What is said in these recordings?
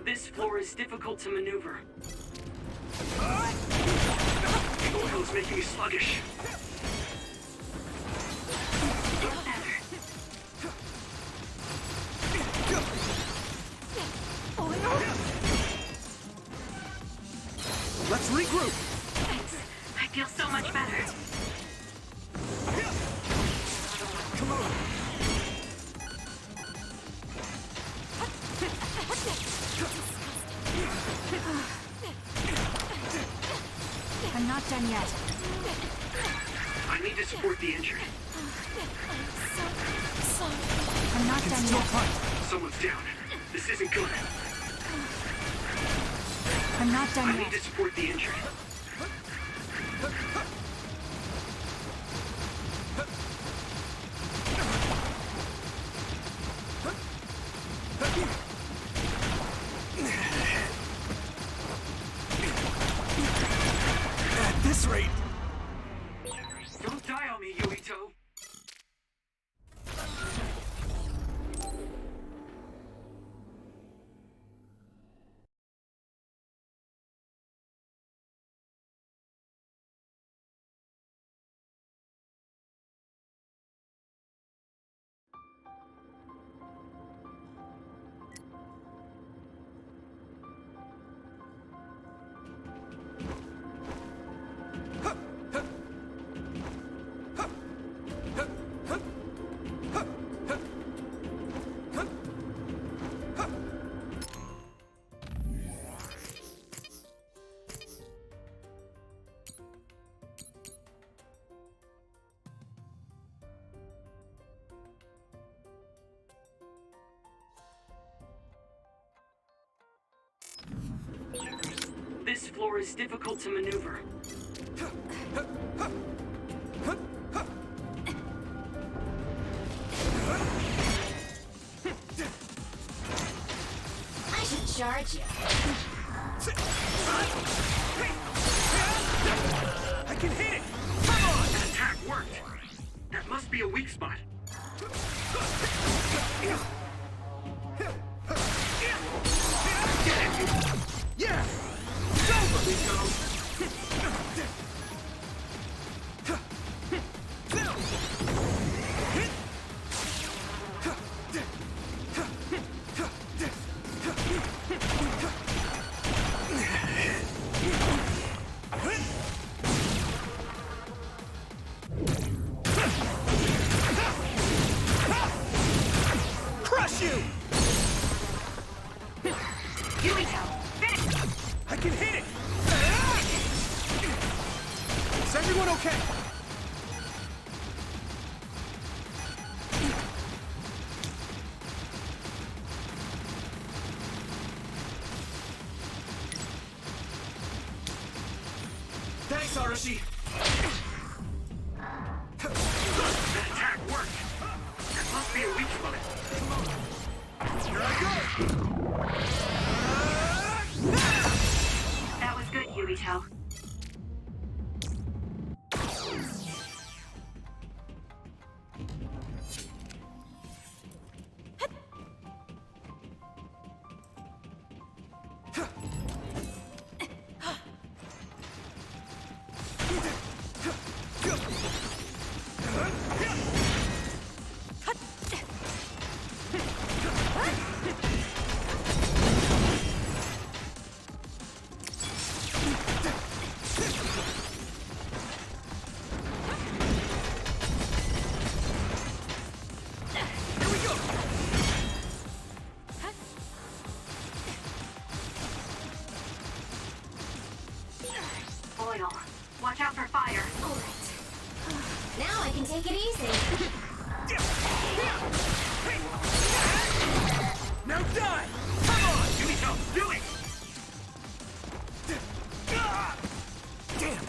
This floor is difficult to maneuver. The oil is making me sluggish. Let's regroup. Thanks. I feel so much better. Come on. I'm not done yet. I need to support the injured. I'm not done Still yet. fight. Someone's down. This isn't good. I'm not done I need yet. to support the injured. At this rate. Don't die on me, Yuito. This floor is difficult to maneuver. I should charge you. I can hit it. Come on. That attack worked. That must be a weak spot. Yeah. Crush you. Yuito, finish! I can hit it. Is everyone okay? Thanks, Arashi. That attack worked. That must be a weak spot. Here I go. That was good, Yuito. Oil. Watch out for fire. All right. Now I can take it easy. Now die. Come on. Yuito, do it! Damn.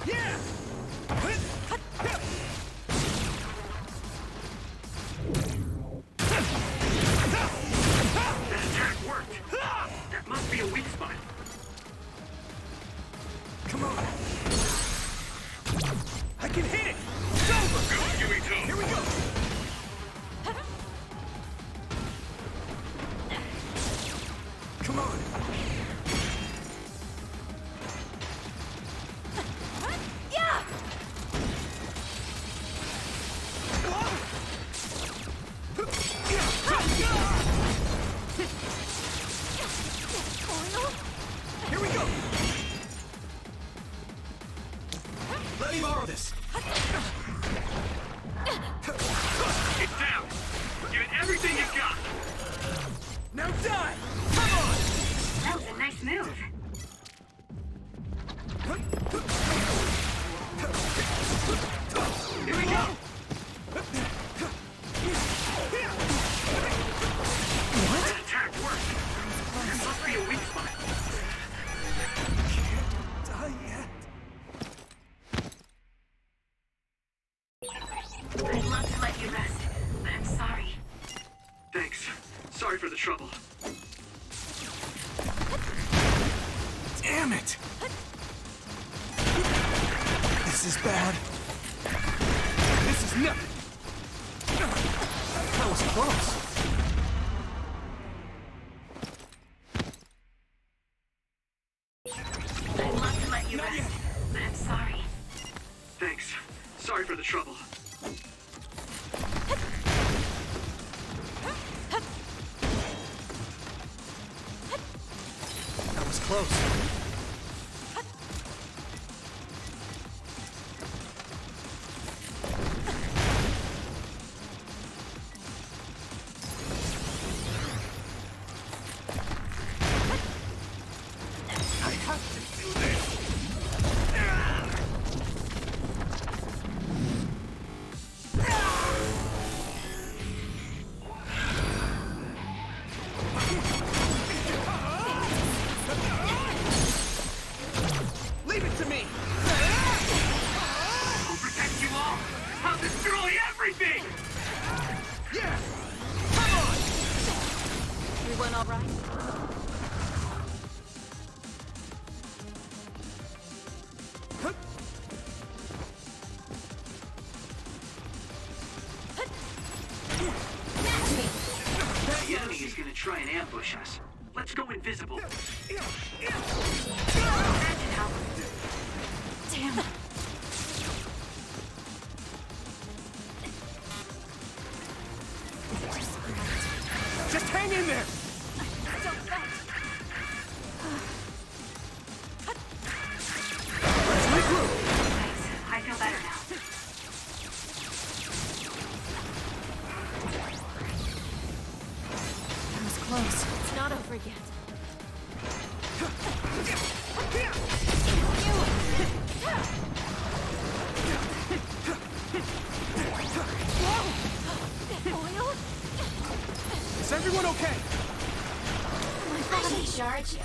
Yeah. That attack Come on. Yeah! Here we go. Let me borrow this. Get down! Give it everything you've got! Now die. Come on. That was a nice move. Here we go! That attack worked! There must be a weak spot. Die yet. I'd love to let you rest, but I'm sorry. Thanks. Sorry for the trouble. Damn it. This is bad. This is nothing. That was close. I'd love to let you rest, but I'm sorry. Thanks. Sorry for the trouble. That was close. I have to do this. Leave it to me. I'll protect you all! I'll destroy everything! Yeah. Come on. Everyone all right? The enemy is gonna try and ambush us. Let's go invisible. Damn. Just hang in there. Let's regroup. Thanks. I feel better now. That was close. It's not over yet. Oil? Is everyone okay? I should charge you.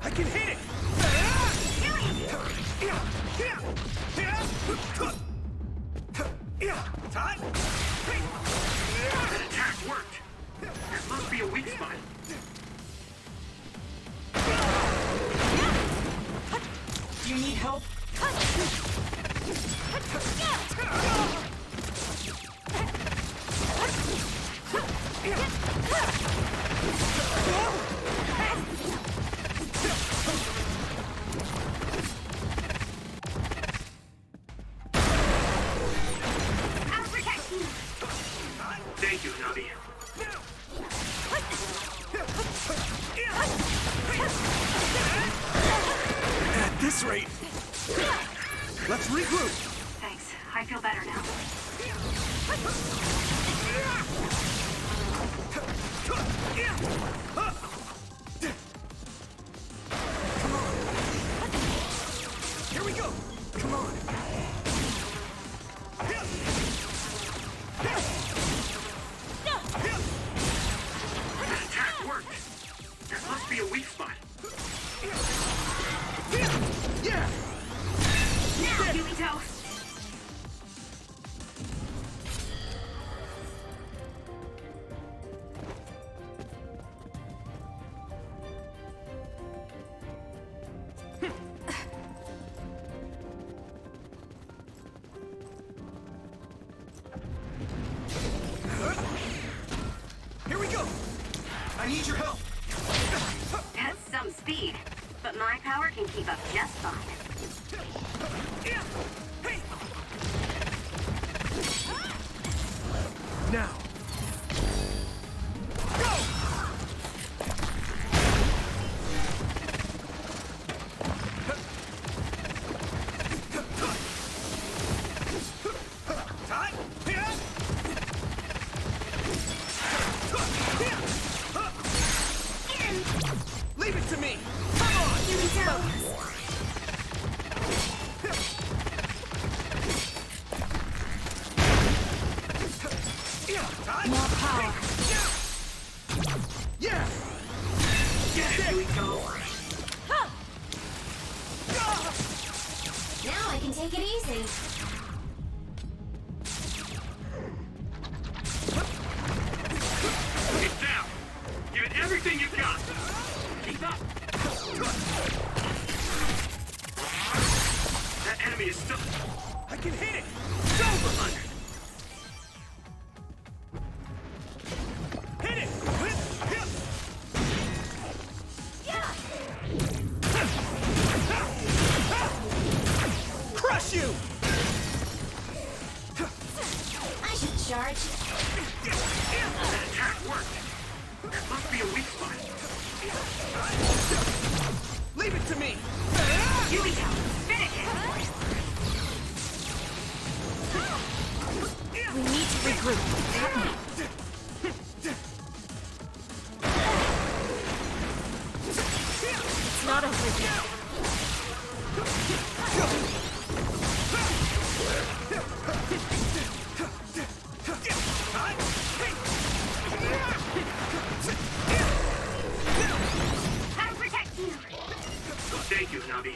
I can hit it. Todd? That attack worked. There must be a weak spot. Do you need help? I'll protect you. Thank you, Navi. At this rate, let's regroup. Thanks. I feel better now. Here we go. Come on. That attack worked. There must be a weak spot. Yeah. Now, Huey Toast. I need your help. That's some speed, but my power can keep up just fine. Now. Go! Leave it to me! Come on! You can tell. More power. Yeah! Here we go. Now I can take it easy. Get down. Give it everything you've got. Keep up. That enemy is still... I can hit it! It's over, Hunter. Hit it! Crush you! I should charge. That attack worked. That must be a weak spot. Leave it to me! Here we go. Finish it. We need to regroup. It's not over yet. I'll protect you. Thank you, Nabi.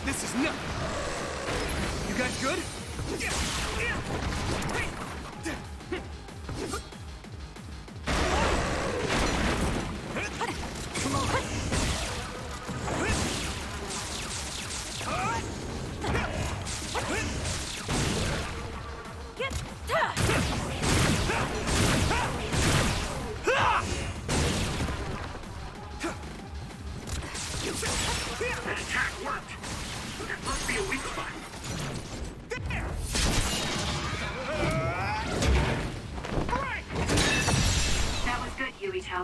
This is nothing. You guys good? Come on. Get That attack worked. That must be a weak spot. That was good, Yuito.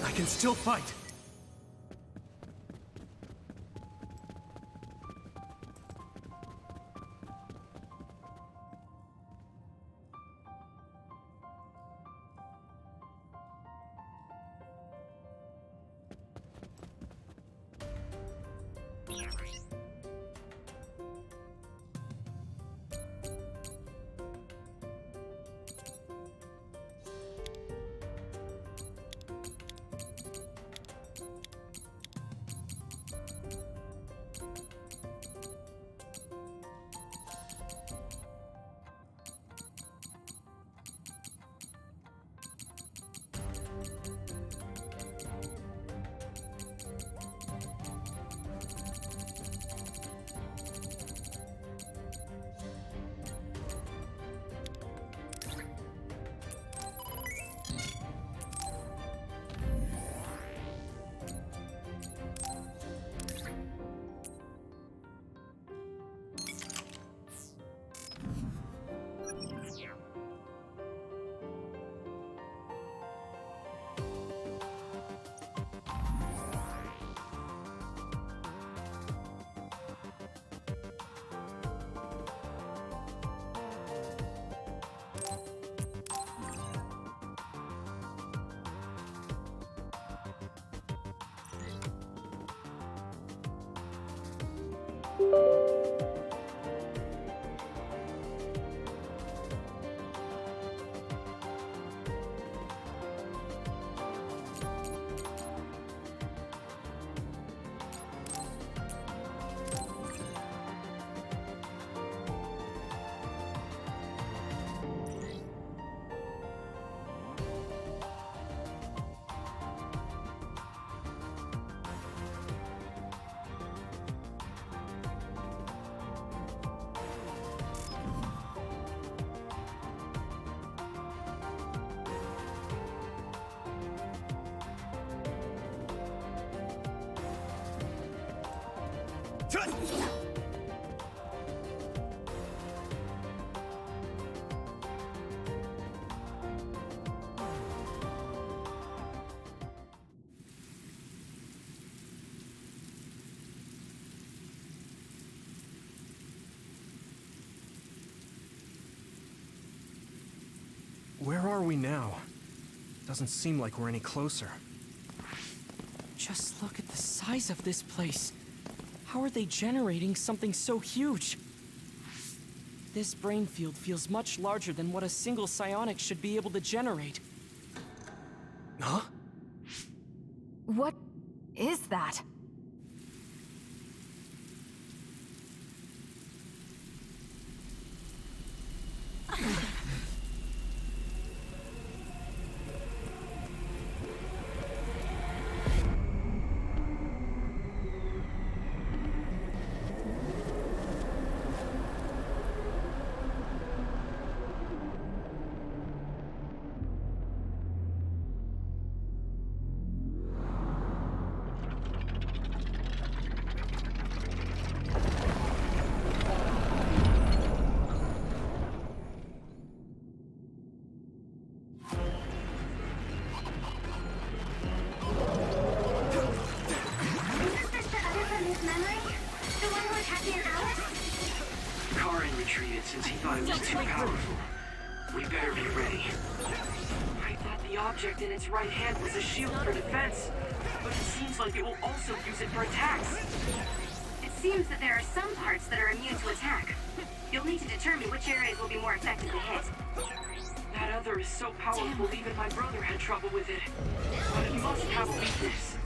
I can still fight. are we now? Doesn't seem like we're any closer. Just look at the size of this place. How are they generating something so huge? This brain field feels much larger than what a single psionic should be able to generate. Huh? What is that? Karin retreated since he thought it was too powerful. We better be ready. I thought the object in its right hand was a shield for defense, but it seems like it will also use it for attacks. It seems that there are some parts that are immune to attack. You'll need to determine which areas will be more effective to hit. That other is so powerful even my brother had trouble with it. But it must have a weakness.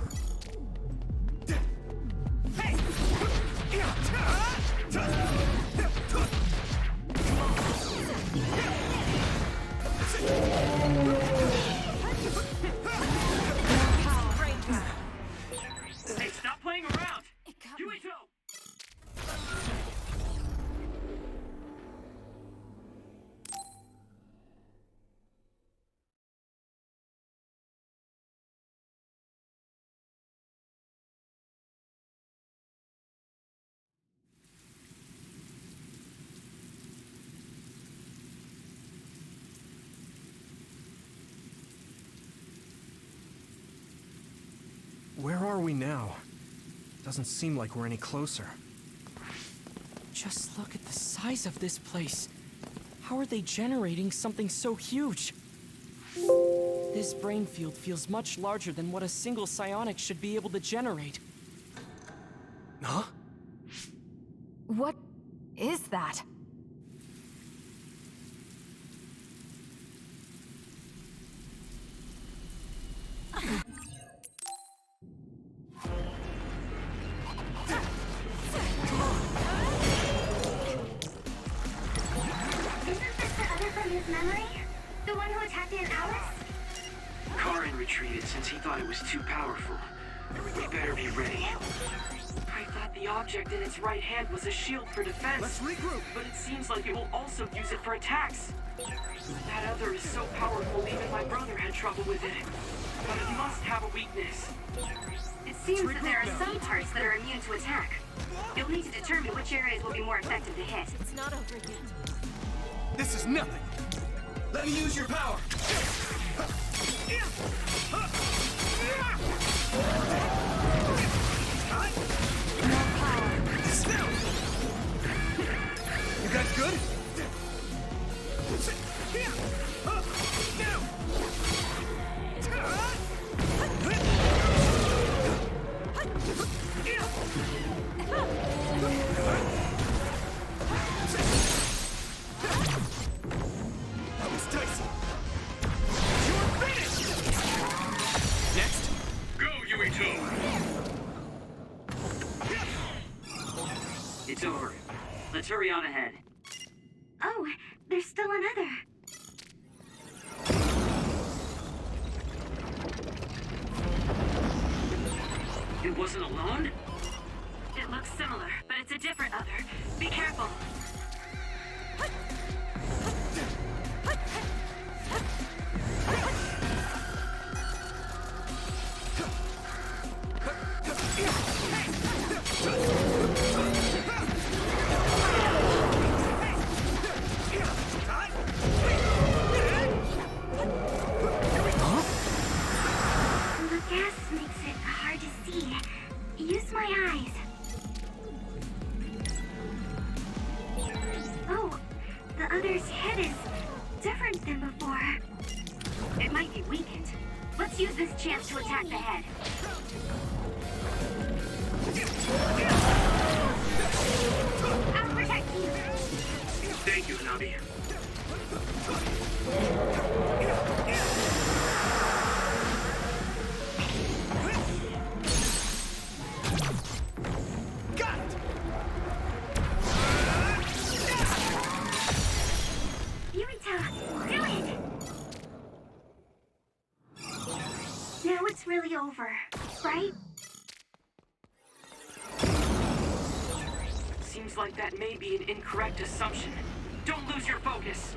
Hey, stop playing around! Yuito! Where are we now? Doesn't seem like we're any closer. Just look at the size of this place. How are they generating something so huge? This brain field feels much larger than what a single psionic should be able to generate. Huh? What is that? Memory? The one who attacked Aunt Alice? Karin retreated since he thought it was too powerful. We better be ready. I thought the object in its right hand was a shield for defense. Let's regroup! But it seems like it will also use it for attacks. That other is so powerful even my brother had trouble with it. But it must have a weakness. It seems that there are some parts that are immune to attack. You'll need to determine which areas will be more effective to hit. It's not over yet. This is nothing! Let me use your power! You guys good? That was dicey. You're finished! Next. Go, Yuito! It's over. Let's hurry on ahead. Oh, there's still another. It wasn't alone? It looks similar, but it's a different other. Be careful. The gas makes it hard to see. Use my eyes. Oh, the other's head is different than before. might be weakened. Let's use this chance to attack the head. I'll protect you. Thank you, Nabi. Got it! Yurita, do it! Now it's really over, right? Seems like that may be an incorrect assumption. Don't lose your focus.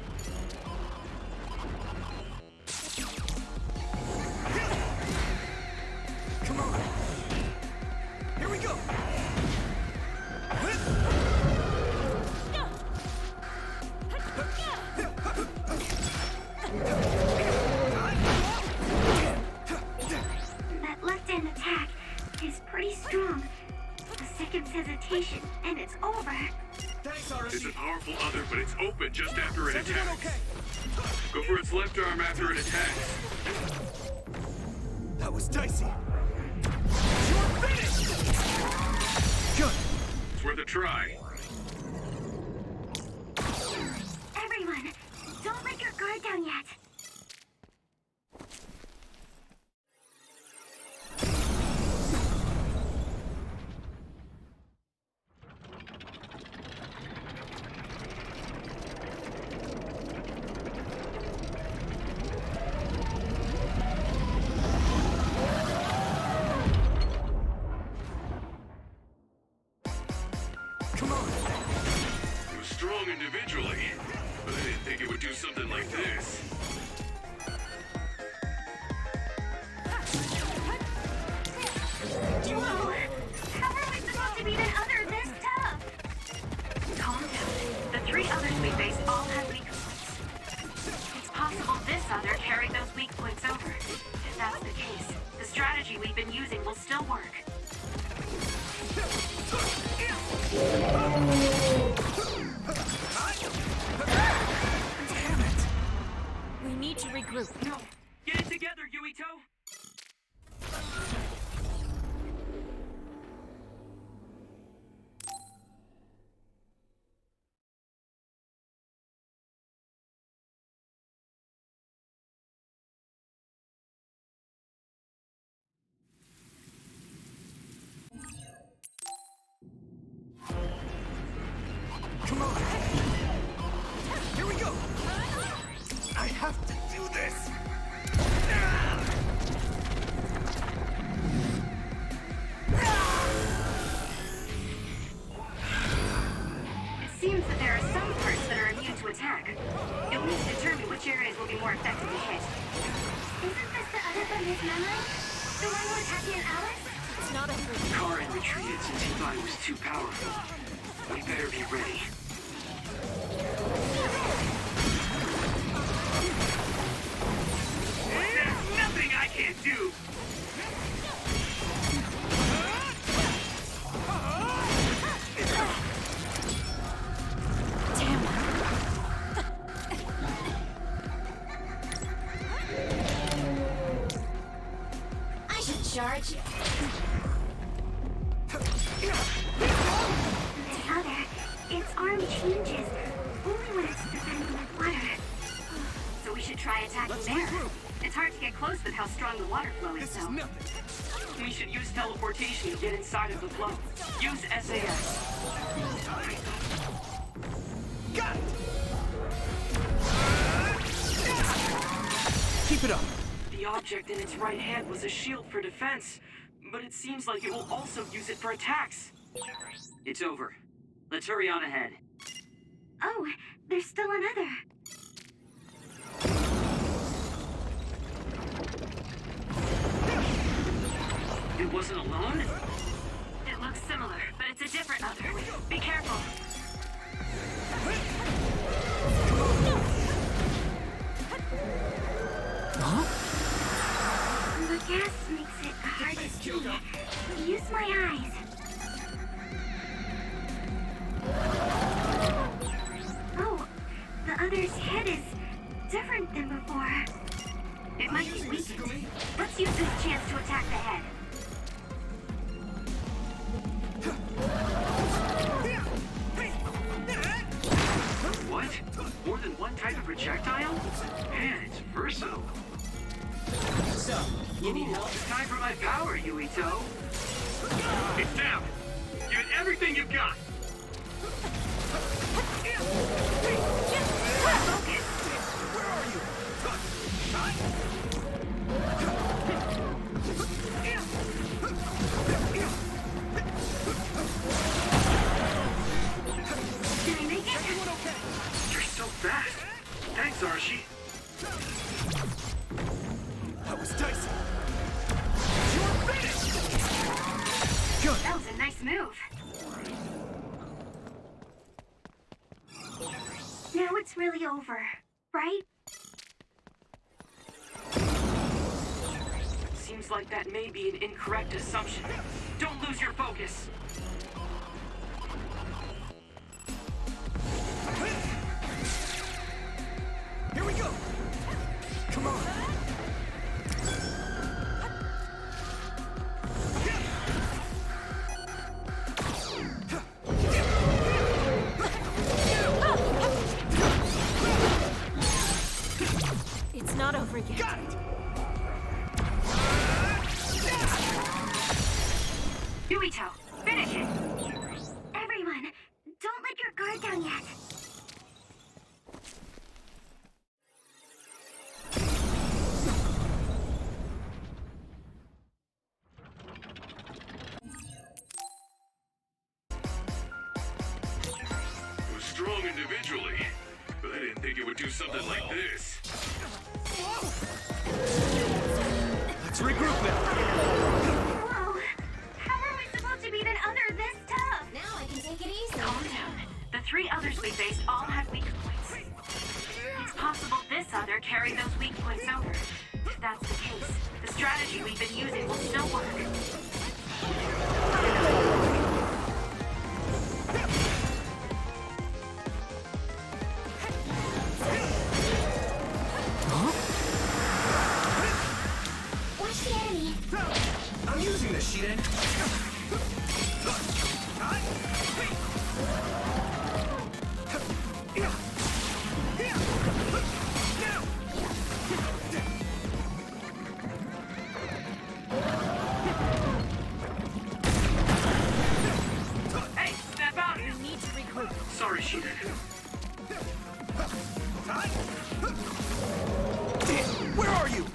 Come on! Here we go! That left-hand attack is pretty strong. A second's hesitation, and it's over. Thanks, It's RSG. a powerful other, but it's open just after it Is everyone attacks. okay? Go for its left arm after it attacks. That was dicey. You're finished! Good. It's worth a try. Everyone, don't let your guard down yet. Come on. It was strong individually, but I didn't think it would do something like this. Whoa! How are we supposed to beat an other this tough? Calm down. The three others we faced all had weak points. It's possible this other carried those weak points over. If that's the case, the strategy we've been using will still work. Damn it! We need to regroup. No, get it together, Yuito. Come on. Here we go. I have to do this. It seems that there are some parts that are immune to attack. You'll need to determine which areas will be more effectively hit. Isn't this the other from his memory? The one who attacked me and Alice? It's not a free. Karen retreated since he thought it was too powerful. We better be ready. There's nothing I can't do! Damn it. I should charge you. The other, its arm changes only when it's defending with water. So we should try attacking Let's there. regroup. It's hard to get close with how strong the water flow is, This is though. nothing. We should use teleportation to get inside of the flow. Use SAS. Got it. Keep it up. The object in its right hand was a shield for defense, but it seems like it will also use it for attacks. It's over. Let's hurry on ahead. Oh, there's still another. It wasn't alone? It looks similar, but it's a different other. Be careful. The gas makes it hard to see. Use my eyes. Oh, the other's head is different than before. It might be weakened. Let's use this chance to attack the head. What? More than one type of projectile? Man, it's versatile. So, you need help? It's time for my power, Yuito. It's down. Give it everything you've got. Where are you? Did I make it? Everyone okay? You're so fast. Thanks, Archie. That was dicey. You're finished! Good. That was a nice move. Now it's really over, right? Seems like that may be an incorrect assumption. Don't lose your focus. Here we go! Come on! It's not over yet. Got it! Yuito, finish it! Everyone, don't let your guard down yet. It was strong individually, but I didn't think it would do something like this. Let's regroup now! Whoa! How are we supposed to beat an other this tough? Now I can take it easy. Calm down. The three others we faced all had weak points. It's possible this other carried those weak points over. If that's the case, the strategy we've been using will still work. Watch the enemy. I'm using this, Shiden. Hey, snap out! We need to regroup. Sorry, Shiden. Where are you?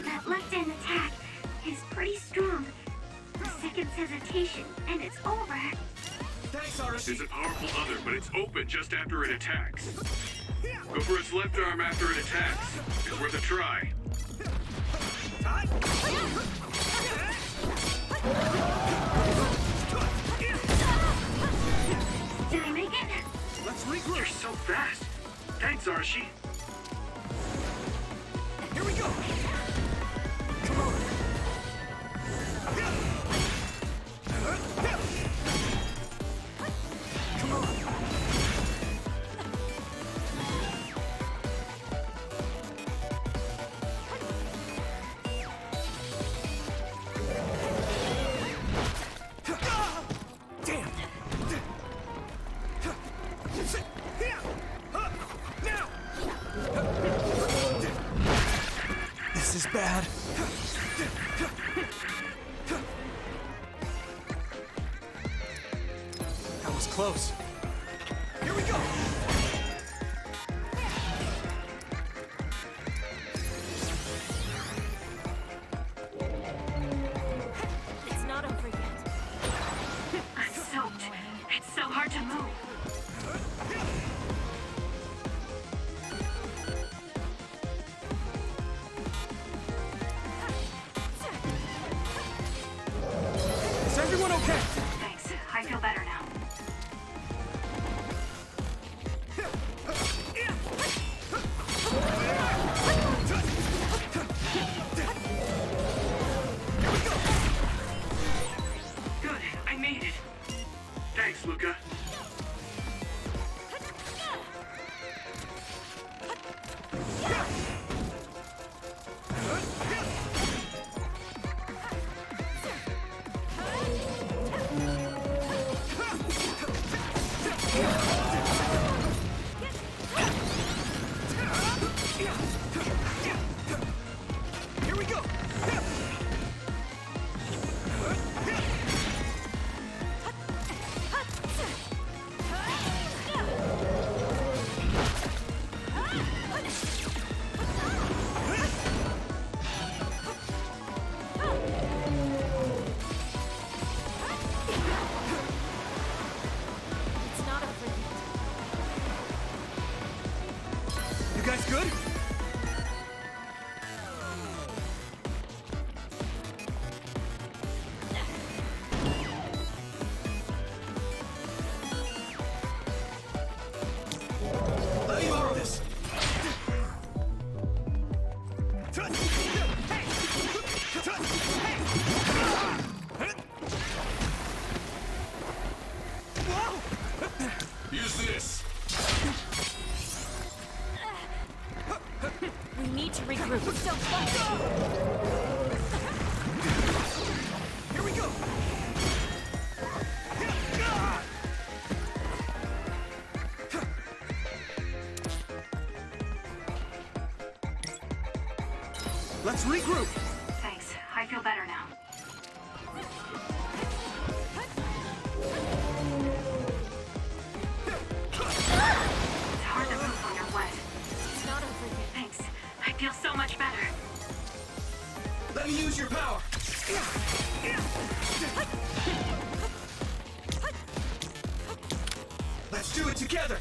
That left-hand attack is pretty strong. A second's hesitation, and it's over. Thanks, Arashi. It's a powerful other, but it's open just after it attacks. Go for its left arm after it attacks. It's worth a try. Did I make it? Let's You're regroup. so fast. Thanks, Archie. Here we go. Come on. Come on. Damn. Now. This is bad. That was close. Here we go. It's not over yet. I'm soaked. It's so hard to move. Is everyone okay? Thanks. I feel better now. Good, I made it. Thanks, Luca. Here we go! It's not over yet. You guys good? Let me borrow this. Use this. We need to regroup. Here we go. Let's regroup. Thanks. I feel better now. It's hard to move when you're wet. It's not over yet. Thanks. I feel so much better. Let me use your power. Let's do it together.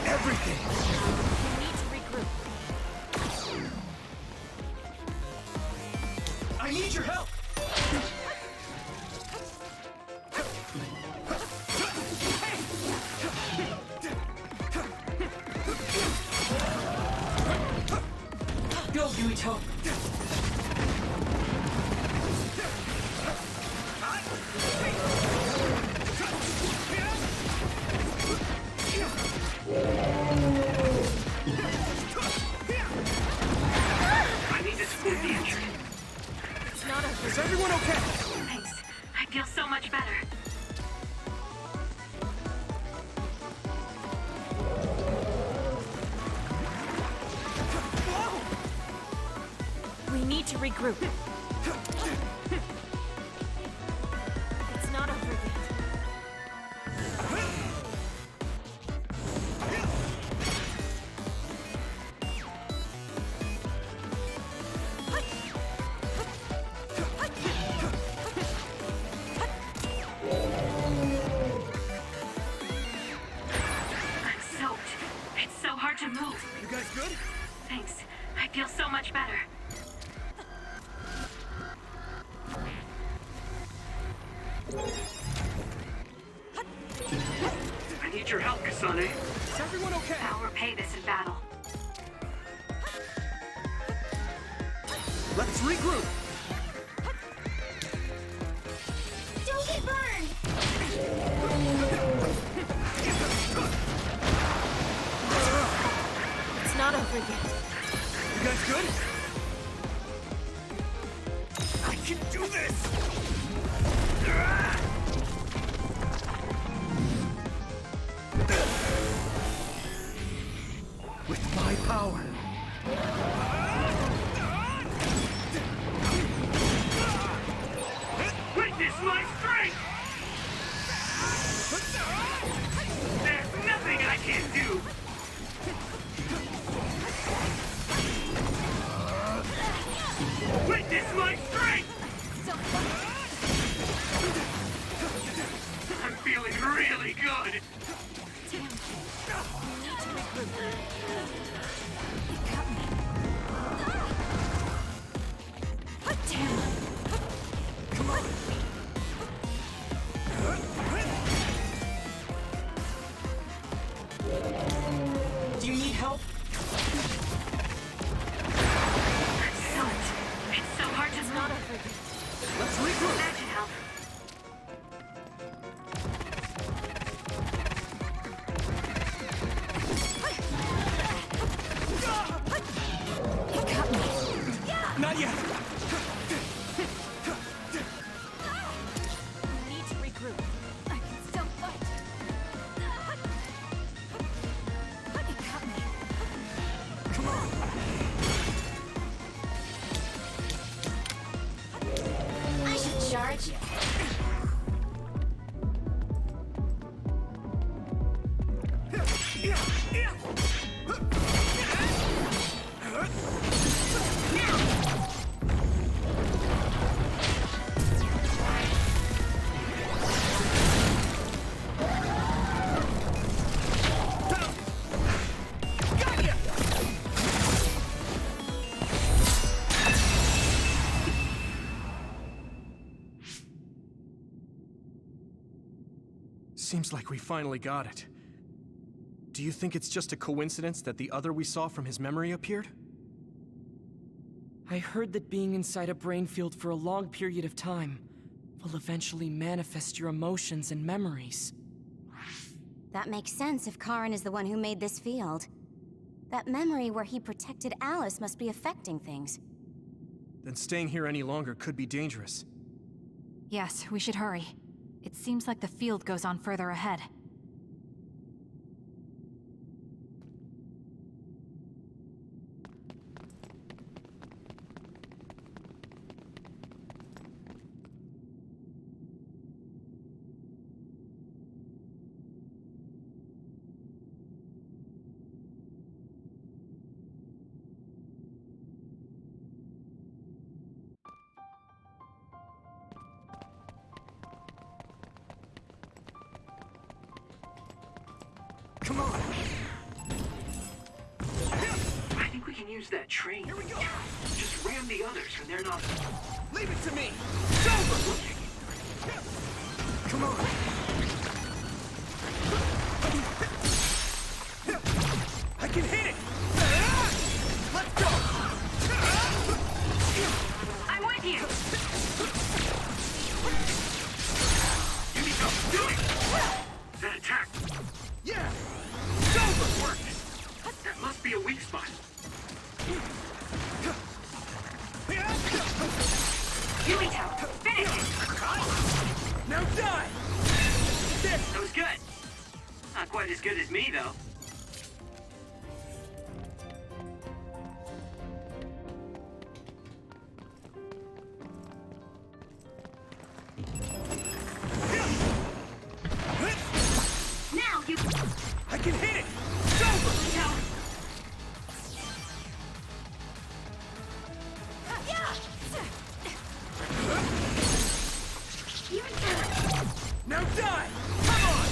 Everything. We need to regroup. I need your help. Go, Yuito! I need to split the entry. It's not over Is yet. everyone okay? Thanks. I feel so much better. We need to regroup. It's not over yet. I'm soaked. It's so hard to move. You guys good? Thanks. I feel so much better. I need your help, Kasane. Is everyone okay? I'll repay this in battle. Let's regroup. Don't get burned! It's not over yet. You guys good? I can do this! With my power. Witness my strength! There's nothing I can't do! Witness my strength! I'm feeling really good! We need to regroup. Do you need help? I'm soaked. It's so hard to It's move. not over yet. Let's regroup. That should help. Not yet. recharge you. Seems like we finally got it. Do you think it's just a coincidence that the other we saw from his memory appeared? I heard that being inside a brain field for a long period of time will eventually manifest your emotions and memories. That makes sense if Karen is the one who made this field. That memory where he protected Alice must be affecting things. Then staying here any longer could be dangerous. Yes, we should hurry. It seems like the field goes on further ahead. Come on! I think we can use that train. Here we go! Just ram the others when they're not... Leave it to me! It's over! Come on! I can hit it! Let's go! I'm with you. You need to do it! That attack! Yeah! It's over! Worked! That must be a weak spot. Yumito, finish it. Now die! That was good. Not quite as good as me, though. Now you... I can hit it! It's over! Yumito, Now die! Come on!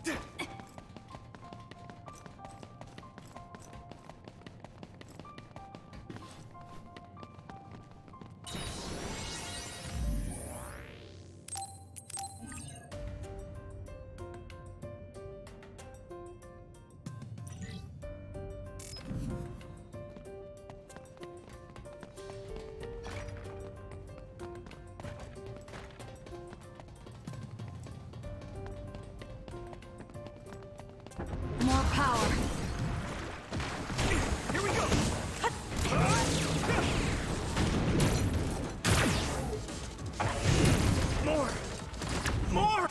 do it. More power. Here we go! More! More!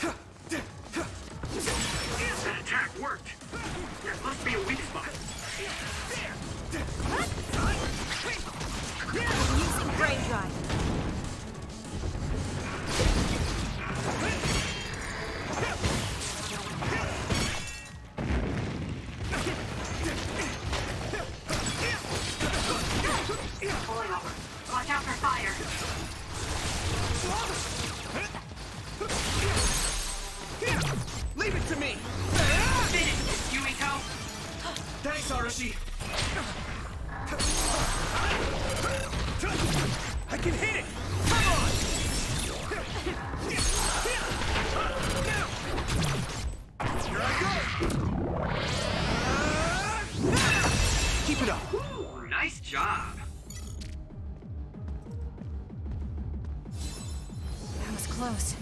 That attack worked! That must be a weak spot. Using brain drive. Pulling over. Watch out for fire. Leave it to me! Finish this, Yumito! Thanks, Arashi! close.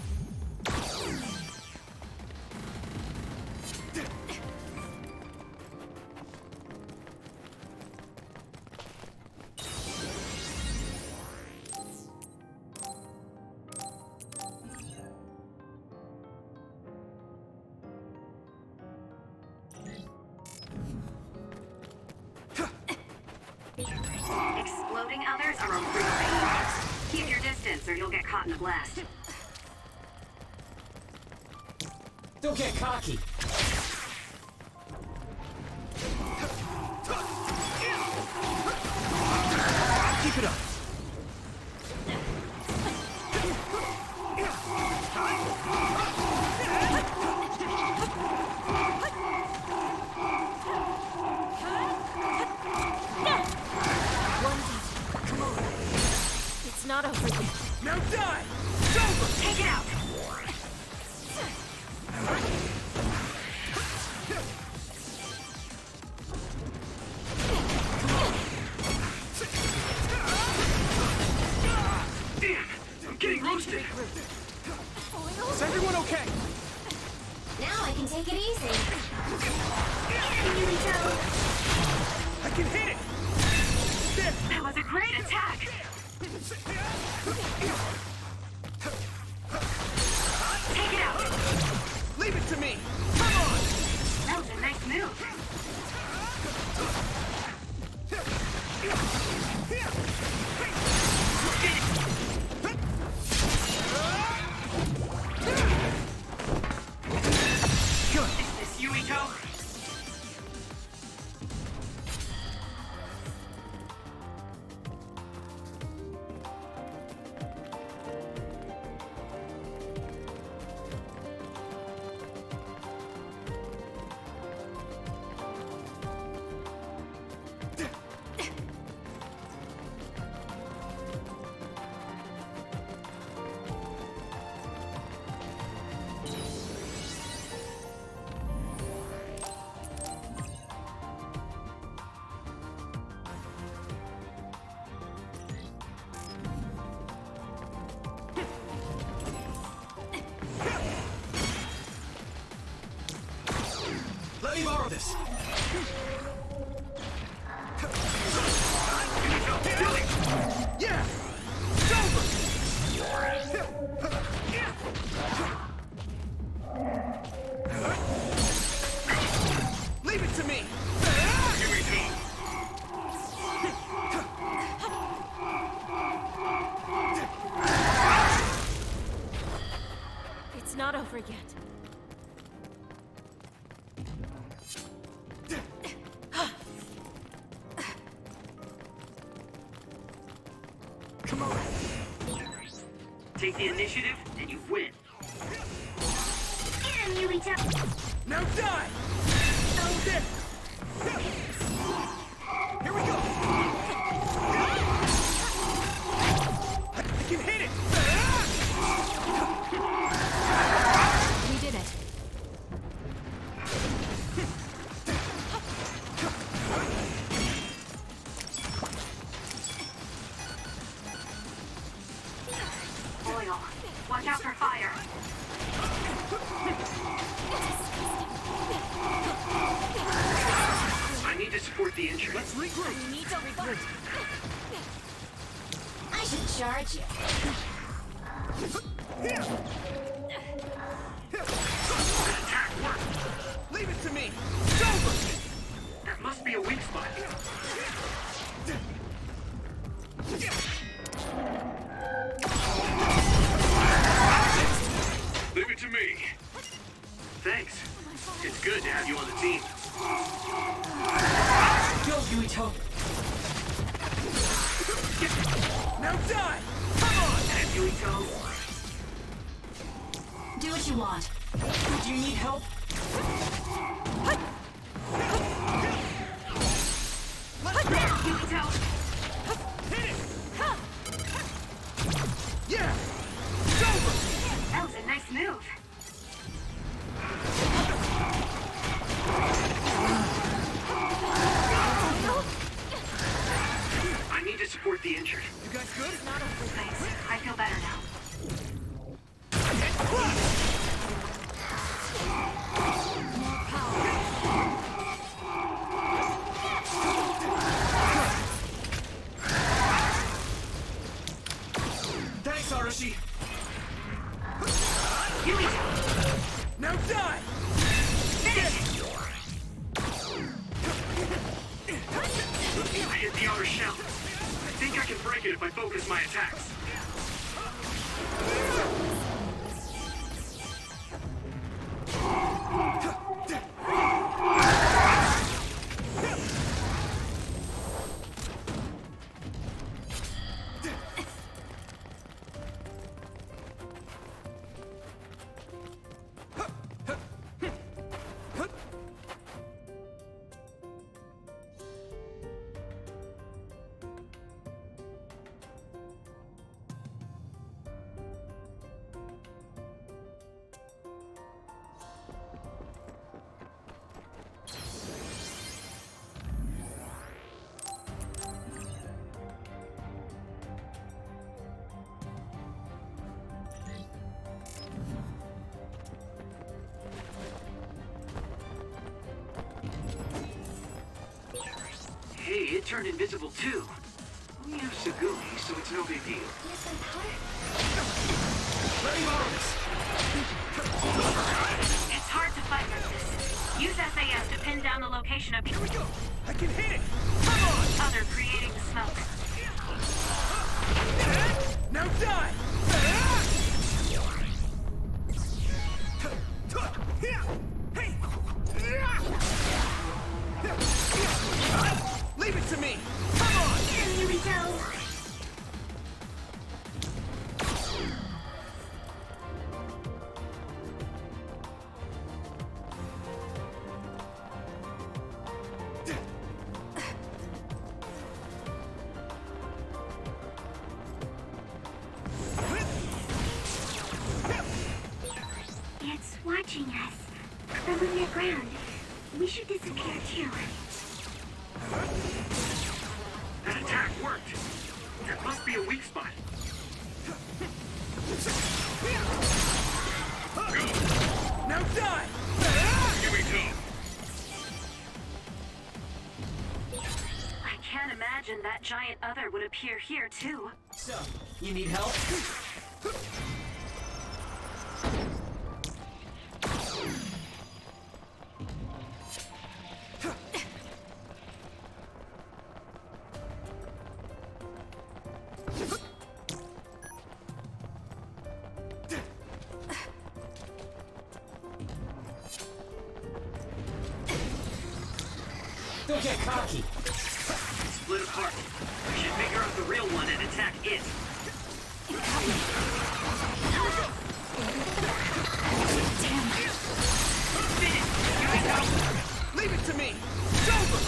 Exploding others are a real pain. Keep your distance or you'll get caught in a blast. Don't get cocky. Keep it up. It's not over yet. Now die! It's over! Take it out! Damn! I'm getting roasted! Is everyone okay? Now I can take it easy. I can hit it! There! That was a great attack! Take it out! Leave it to me! Come on! That was a nice move. Is this Yuito? Let me borrow this! Yeah! It's over! Leave it to me! Here we go! It's not over yet. Come on! Take the initiative, and you win. Get him, Yuito! Now die! Oh, there! Here we go! I can hit it! We did it. Oil. Watch out for fire. I need to support the injured. Let's regroup! We need to regroup. I should charge you. Attack worked. Leave it to me! It's over! That must be a weak spot. Leave it to me. Thanks. It's good to have you on the team. Go, Yuito. Now die! Come on! And Yuito. Do what you want. Do you need help? Yuito! Hit it! Yeah! It's over! That was a nice move. I need to support the injured. You guys good? Thanks. I feel better now. Thanks, Arashi! Now die! I hit the outer shell. I think I can break it if I focus my attacks. Hey, it turned invisible too. We have Sagumi, so it's no big deal. Let me borrow this! It's hard to fight like this. Use SAS to pin down the location of Here we go! I can hit it! Come on! other creating the smoke. Now die! Leave it to me! Come on! Here we go. It's watching us. From underground. We should disappear too. That attack worked. That must be a weak spot. Now die! Here we go. I can't imagine that giant other would appear here too. So, you need help? Don't get cocky. Split apart. We should figure out the real one and attack it. Finish! Here we go! Leave it to me! It's over!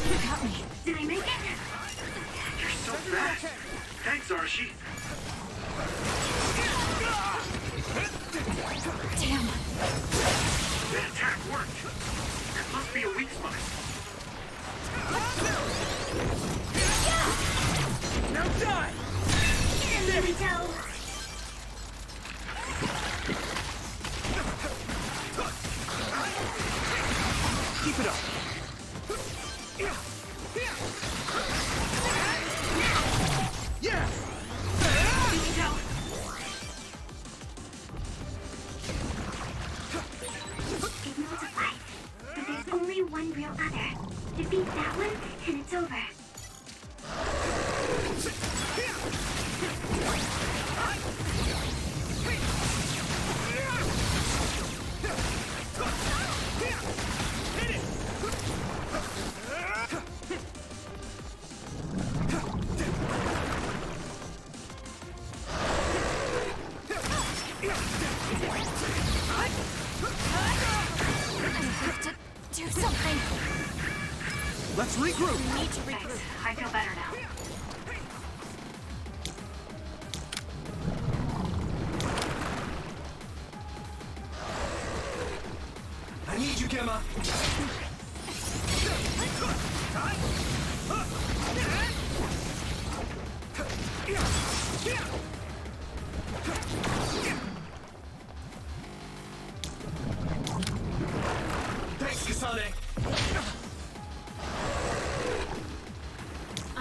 You got me. Did I make it? You're so fast. Thanks, Arashi. Damn. That attack worked. There must be a weak spot. Now die! Here we go. Keep it up! Yeah! Here we go. It knows a fight, but there's only one real other. Defeat that one, and it's over. Do something! Let's regroup! Thanks. I feel better now. I need you, Gemma!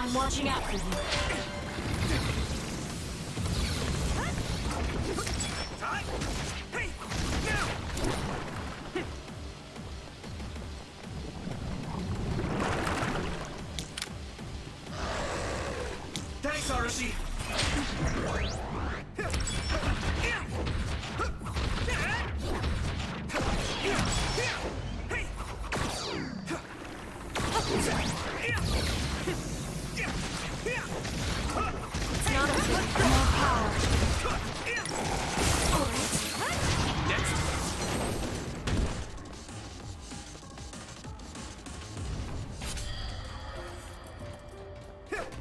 I'm watching out for you. Thanks, Arashi. It's not over. More power. Next.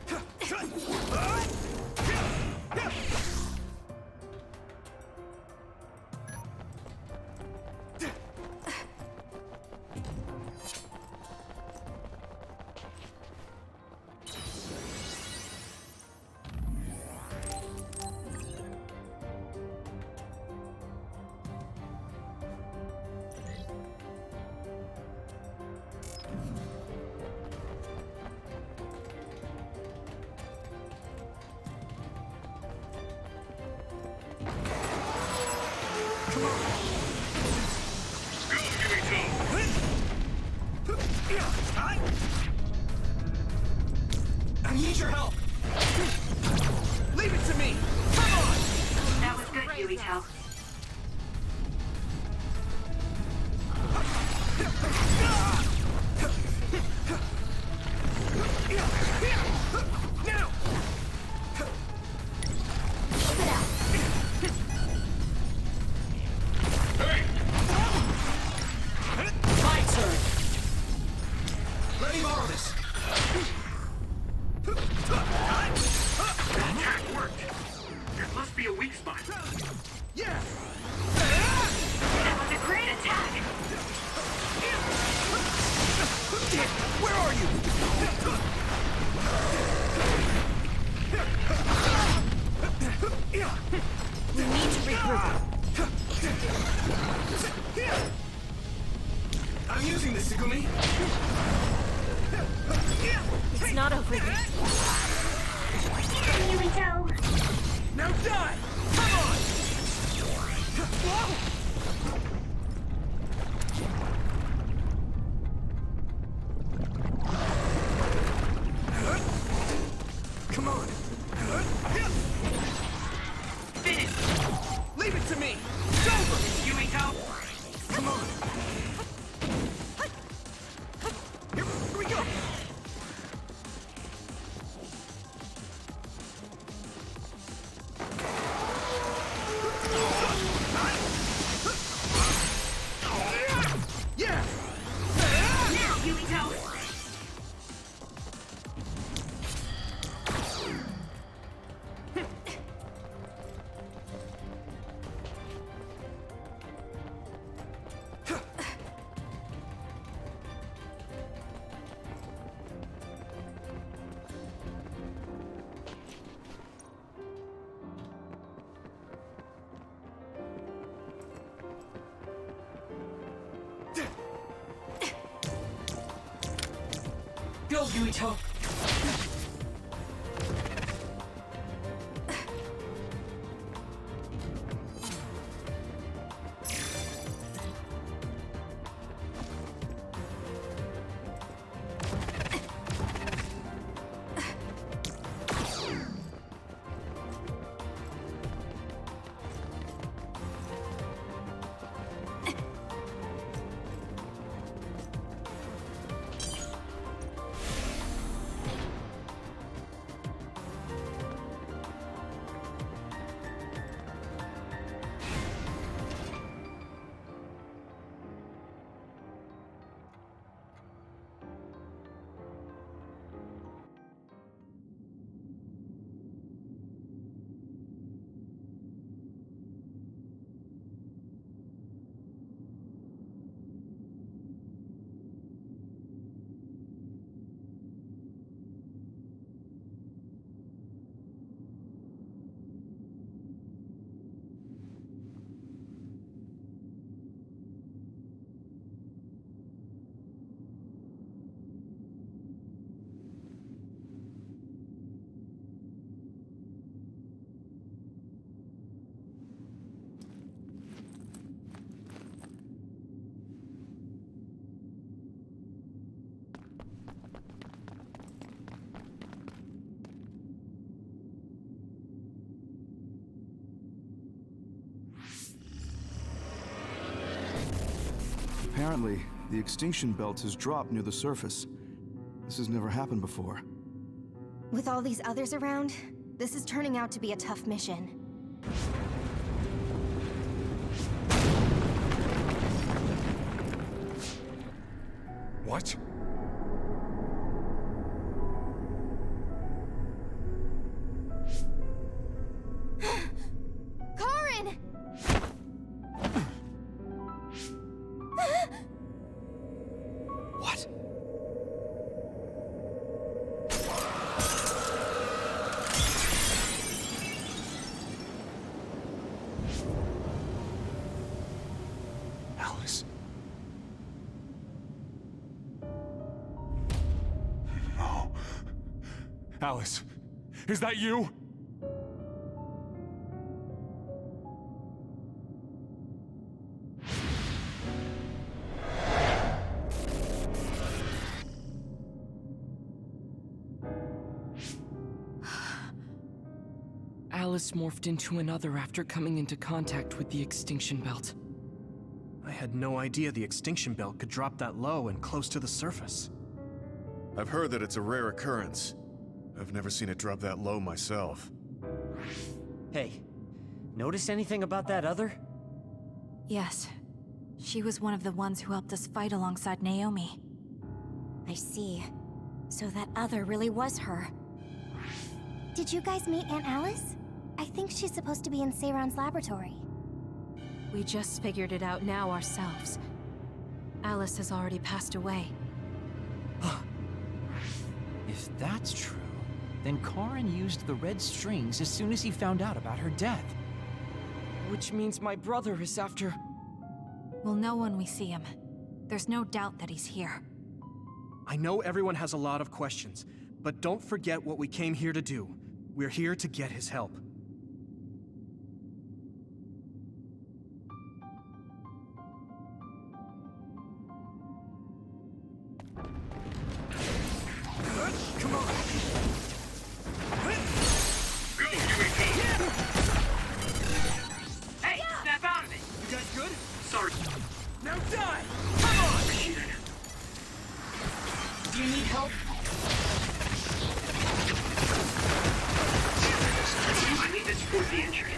Go, Yuito! I need your help. Leave it to me. Come on. That was good, Yuito. Now. Hey! My turn. Let me borrow this. That attack worked! There must be a weak spot. Yeah. That was a great attack. Where are you? We need to regroup. I'm using this, Segumi. It's not over yet. Yuito! Now die! Come on! Come on! Finish! Leave it to me! It's over! Yuito! Come on! Here we go! Yeah! Now, Yuito! Go, Yuito. Apparently, the extinction belt has dropped near the surface. This has never happened before. With all these others around, this is turning out to be a tough mission. What? Karin! What? Alice. No. Alice, is that you? Alice morphed into another after coming into contact with the extinction belt. I had no idea the extinction belt could drop that low and close to the surface. I've heard that it's a rare occurrence. I've never seen it drop that low myself. Hey, notice anything about that other? Yes. She was one of the ones who helped us fight alongside Naomi. I see. So that other really was her. Did you guys meet Aunt Alice? I think she's supposed to be in Seiran's laboratory. We just figured it out now ourselves. Alice has already passed away. If that's true, then Karin used the red strings as soon as he found out about her death. Which means my brother is after... We'll know when we see him. There's no doubt that he's here. I know everyone has a lot of questions, but don't forget what we came here to do. We're here to get his help. Come on! Go, Yumiko! Hey, snap out of it! You guys good? Sorry. Now die! Come on! Do you need help? I need to support the injured.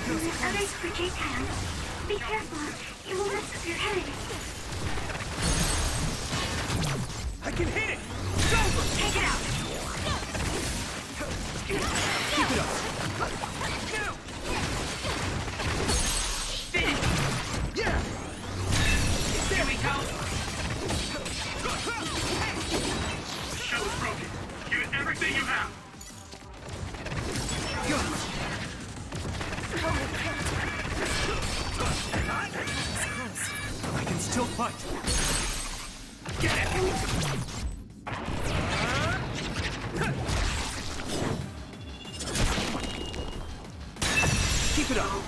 This other's projectile. Be careful. It will mess with your head. I can hit it! It's over! Take it out. Keep it up! Now! Finish! Yeah! There we go! The shell is broken. Give it everything you have. I can still fight! Get it! Keep it up!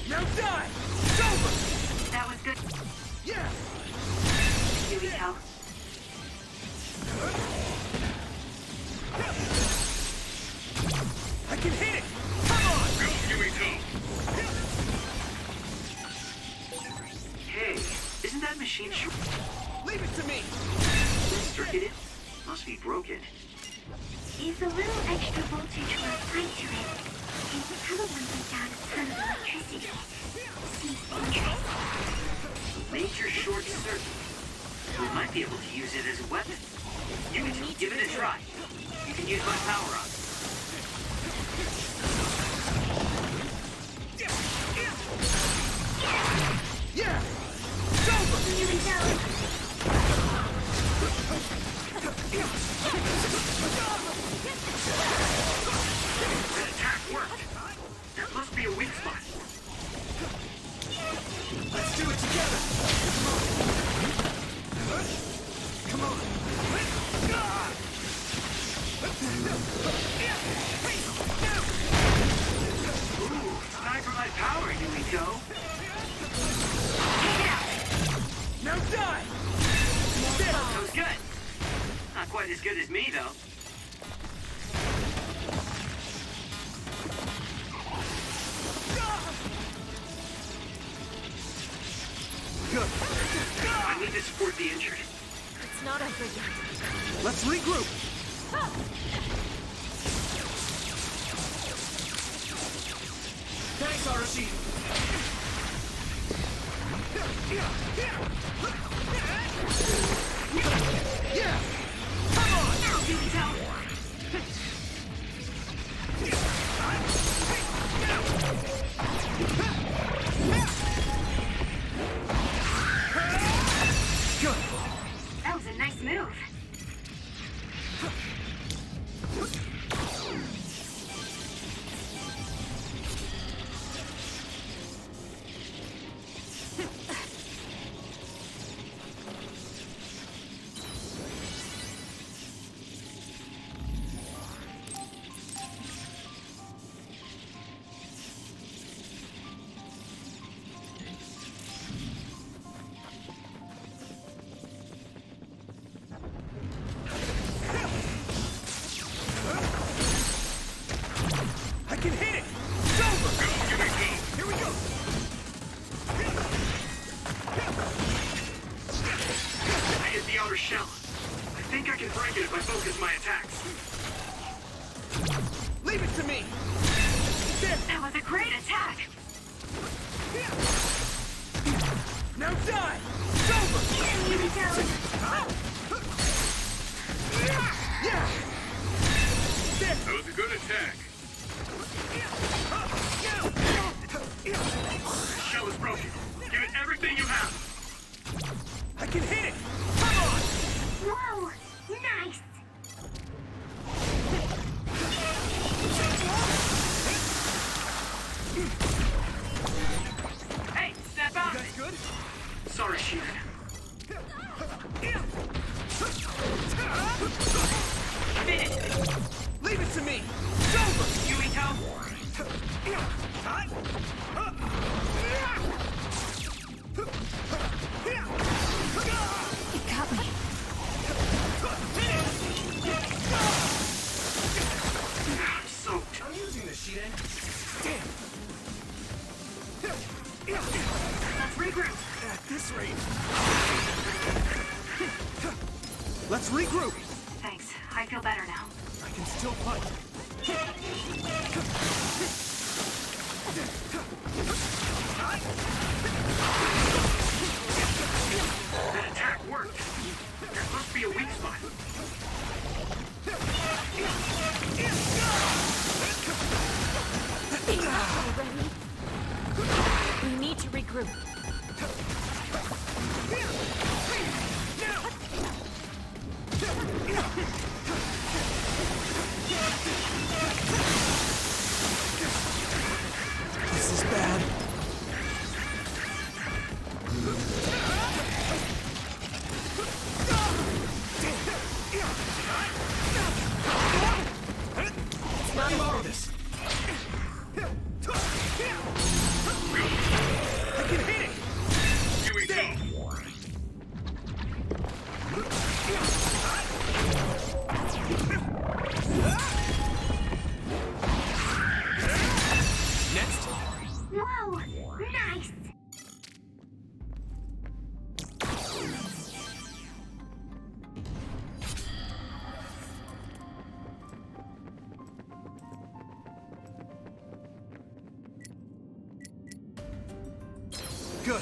Now die! It's over! That was good. Yeah! Here we go. I can hit it! Come on! Go, Yumiko! Hey, isn't that machine Leave it to me! circuited? Must be broken. If a little extra voltage were applied to it, it would probably break down a ton of electricity. Seems dangerous. Major short circuit. We might be able to use it as a weapon. You can give it a try. You can use my power up. Yeah! It's over! Here we go. power, Yumiko. Take it out! Now die! That was good. Not quite as good as me, though. Good. I need to support the injured. It's not over yet. Let's regroup! Thanks, Arashi! Yeah! Come on! Now, Yumiko! Good! That was a nice move. I can hit it! It's over! Here we go! I hit the outer shell. I think I can break it if I focus my attacks. Leave it to me! There! That was a great attack. Now die! It's over! Yumiko! Yeah! There! That was a good attack. The shell is broken. Give it everything you have. I can hit it! Come on! Whoa! Nice! Hey, step out! You guys good? Sorry, Shield. Finish! Leave it to me! It's over! Yumiko! It got me. I'm soaked. I'm using this, Shiden. Damn! Let's regroup. At this rate... Let's regroup! Thanks. I feel better now. I can still fight. That attack worked. There must be a weak spot. Already? We need to regroup. This is bad. It's not borrow this. I can hit it! Yumiko! Next. Whoa! Nice! Good.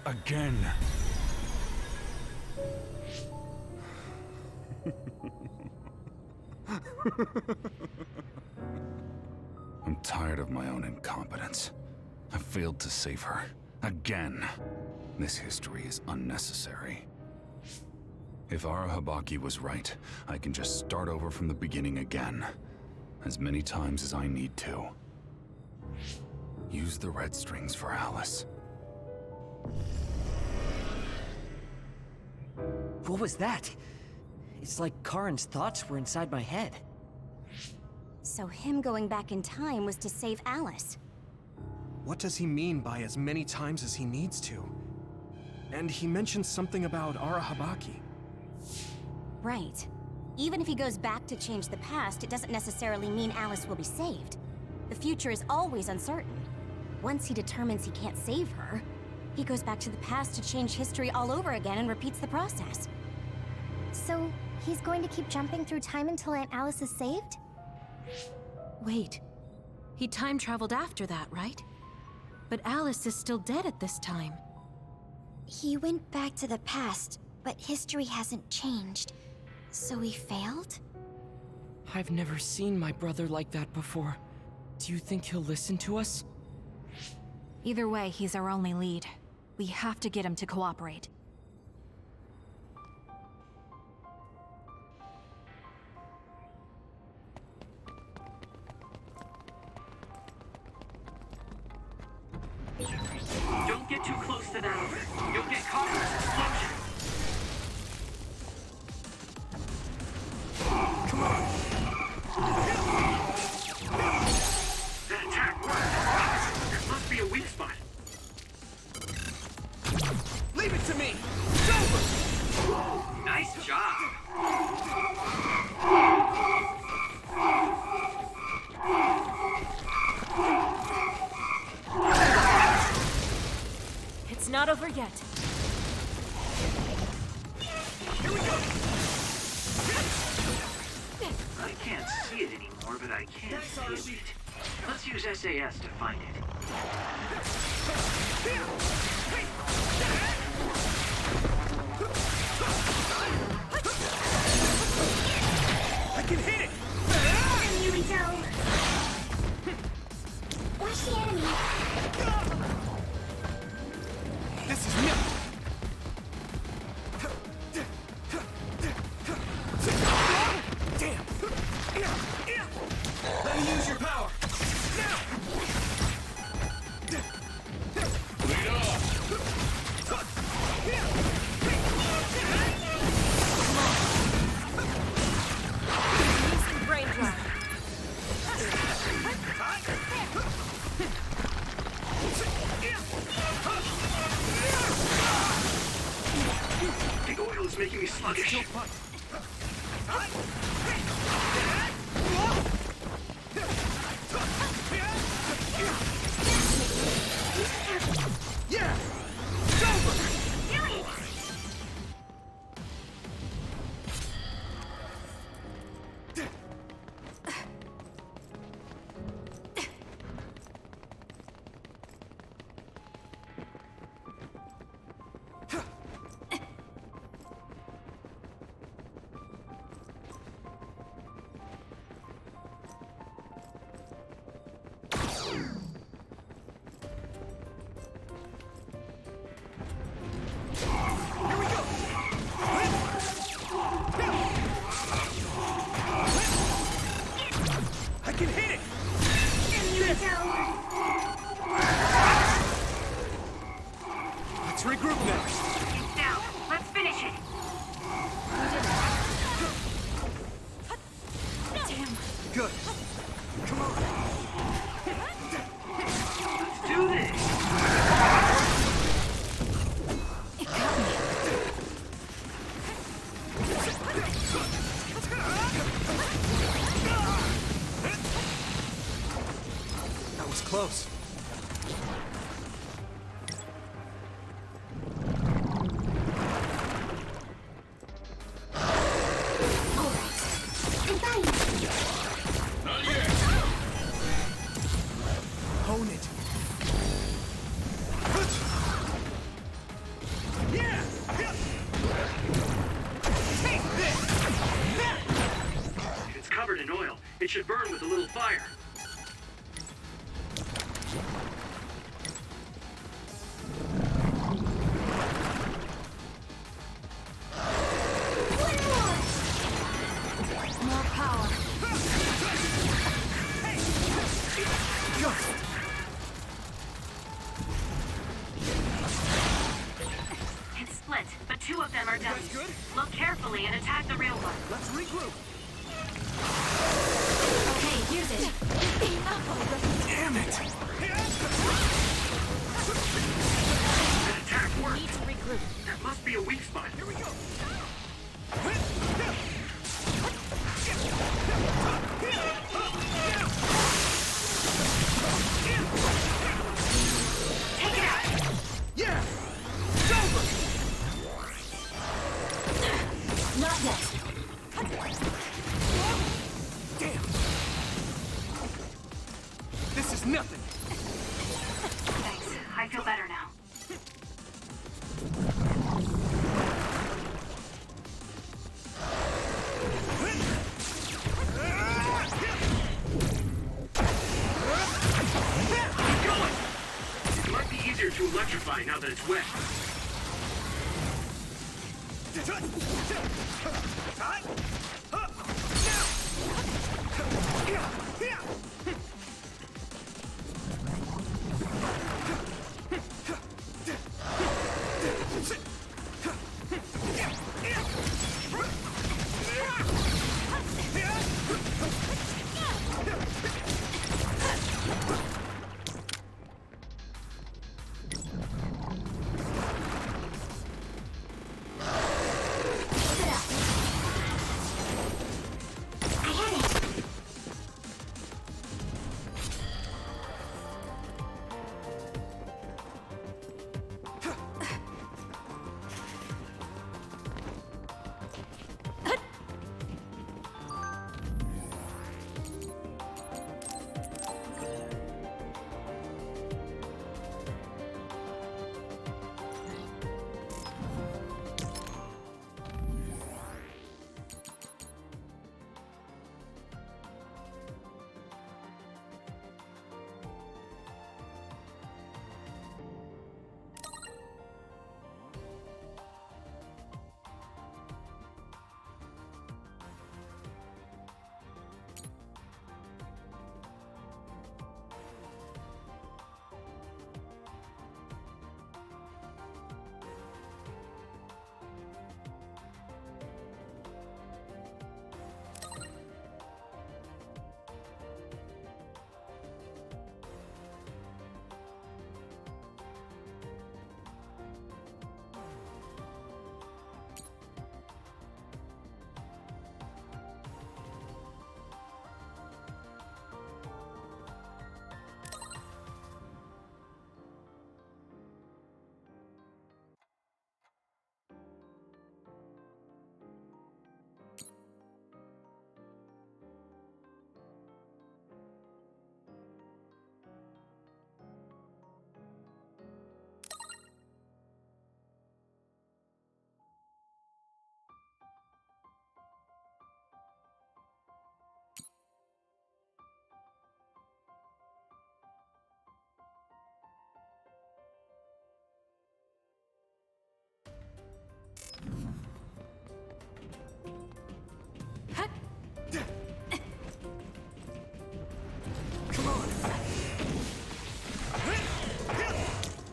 Again. I'm tired of my own incompetence. I failed to save her. Again. This history is unnecessary. If Arahabaki was right, I can just start over from the beginning again. As many times as I need to. Use the red strings for Alice. What was that? It's like Karin's thoughts were inside my head. So him going back in time was to save Alice. What does he mean by as many times as he needs to? And he mentioned something about Arahabaki. Right. Even if he goes back to change the past, it doesn't necessarily mean Alice will be saved. The future is always uncertain. Once he determines he can't save her, he goes back to the past to change history all over again and repeats the process. So, he's going to keep jumping through time until Aunt Alice is saved? Wait. He time traveled after that, right? But Alice is still dead at this time. He went back to the past, but history hasn't changed. So he failed? I've never seen my brother like that before. Do you think he'll listen to us? Either way, he's our only lead. We have to get him to cooperate. Don't get too close to that. You'll get caught in this explosion. Come on! That attack worked. There must be a weak spot. Leave it to me! Nice job. It's not over yet. Here we go. I can't see it anymore, but I can feel it. Let's use SAS to find it. I can hit it! Here we go! Watch the enemy! This is me! Damn! Let me use your power! Now! Lead off! Brain drop. The oil is making me sluggish. Yeah! It's over! I can hit it! Let's regroup next. It's down. Let's finish it. Good. Come on. Let's do this. That was close. Not yet! Hone it. covered in oil. It should burn with a little fire. More power. It's split, but 2 of them are dummies. Look carefully and attack the real one. Let's regroup. Okay, use it. Damn it! That attack worked. Need to regroup. That must be a weak spot. Here we go. Take it out. Yeah! It's over! Not yet. Damn! This is nothing! Thanks. I feel better now. Keep going! It might be easier to electrify now that it's wet.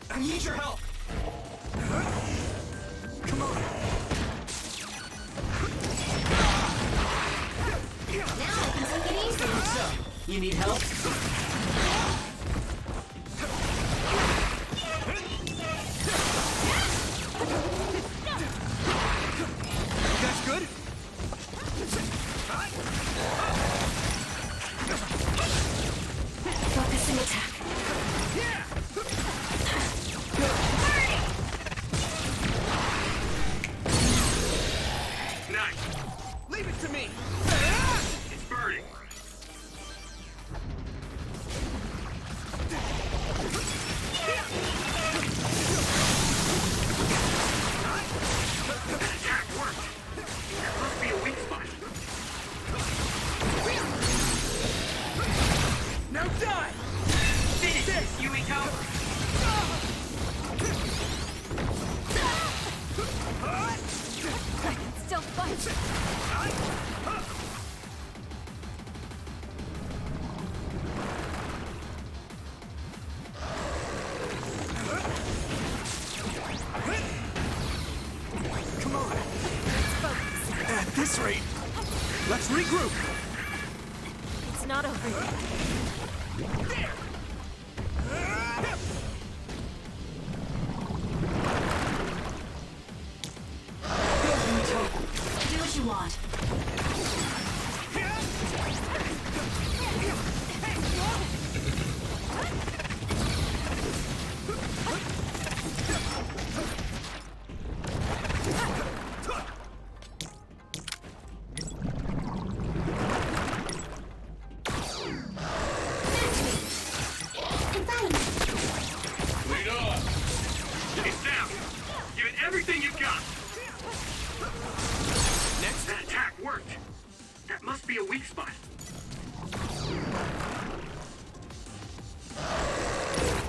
I need your help! Come on! Now I can take it easy. What's up? You need help? You guys good? Focusing attack. Yeah! Nice. Leave it to me! It's burning. That attack worked. That must be a weak spot. I can still fight. Come on. At this rate, let's regroup. It's not over yet. There. Do what you want. Lead on! Hey, Sam! Give it everything you've got! Next. That attack worked! That must be a weak spot.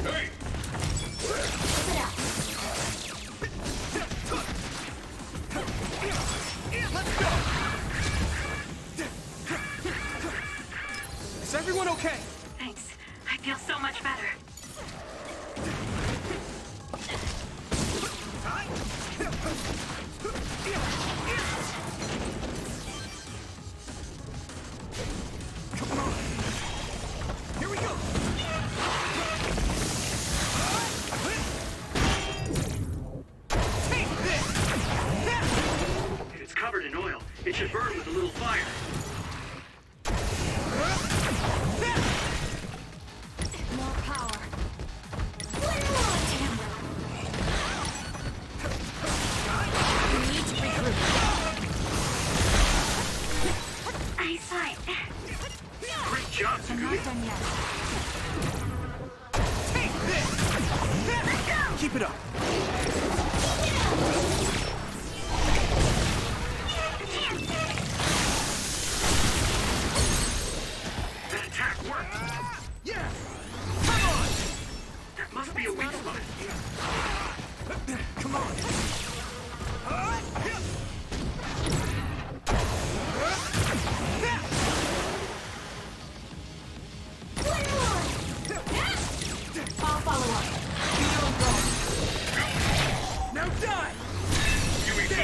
Hey! Let's go. Is everyone okay? Thanks. I feel so much better. Come on. Here we go. Take this. If it's covered in oil, it should burn with a little fire. More power. We need to regroup. Eyesight. Great job, I'm not Sugumi. done yet. Take this. Keep it up. That attack worked! Yeah. Come on. That must be a weak spot. Come on. I'll follow up. Now die. Here we go!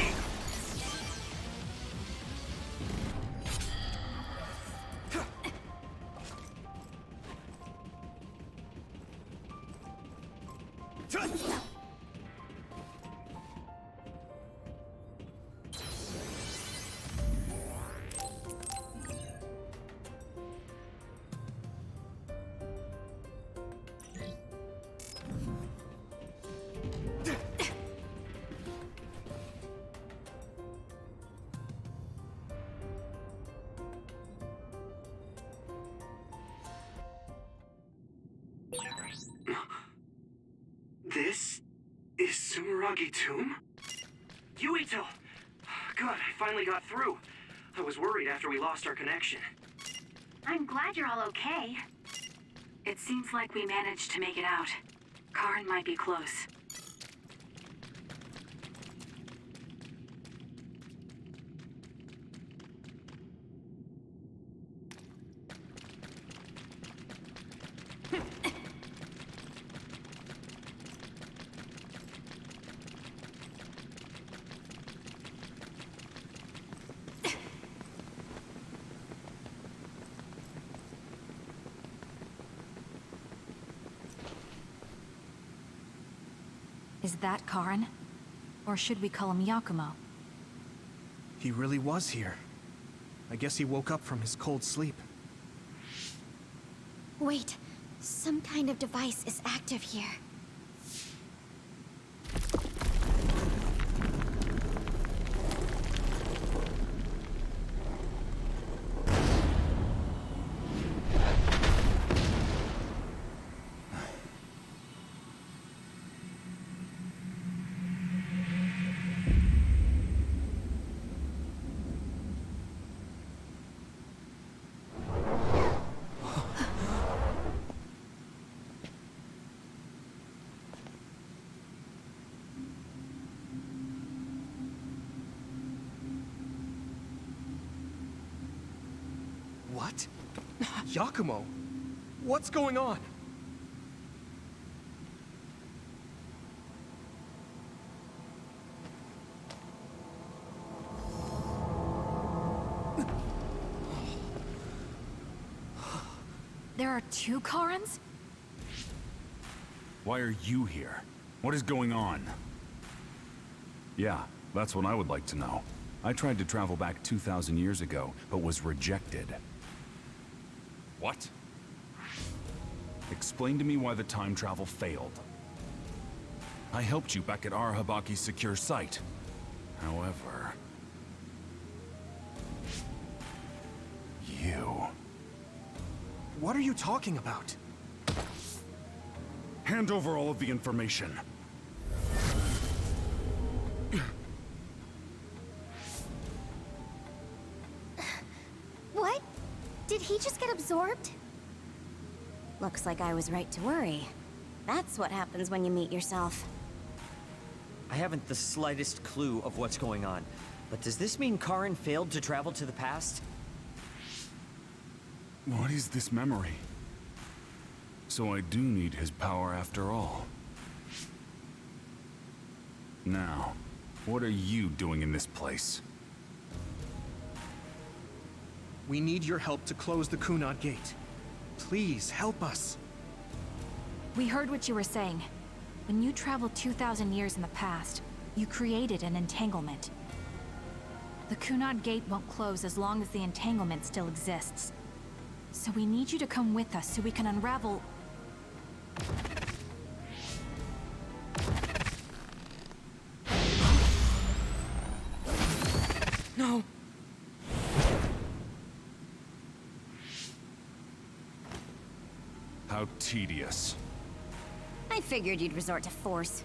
This is Sumeragi Tomb? Yuito! Good, I finally got through. I was worried after we lost our connection. I'm glad you're all okay. It seems like we managed to make it out. Karn might be close. Is that Karn? Or should we call him Yakumo? He really was here. I guess he woke up from his cold sleep. Wait, some kind of device is active here. What? Yakumo? What's going on? There are two Karens? Why are you here? What is going on? Yeah, that's what I would like to know. I tried to travel back 2,000 years ago, but was rejected. What? Explain to me why the time travel failed. I helped you back at Arahabaki's secure site. However... you... What are you talking about? Hand over all of the information. What? Did he just get absorbed? Looks like I was right to worry. That's what happens when you meet yourself. I haven't the slightest clue of what's going on, but does this mean Karen failed to travel to the past? What is this memory? So I do need his power after all. Now, what are you doing in this place? We need your help to close the Kunad Gate. Please, help us. We heard what you were saying. When you traveled 2,000 years in the past, you created an entanglement. The Kunad Gate won't close as long as the entanglement still exists. So we need you to come with us so we can unravel... No! How tedious. I figured you'd resort to force.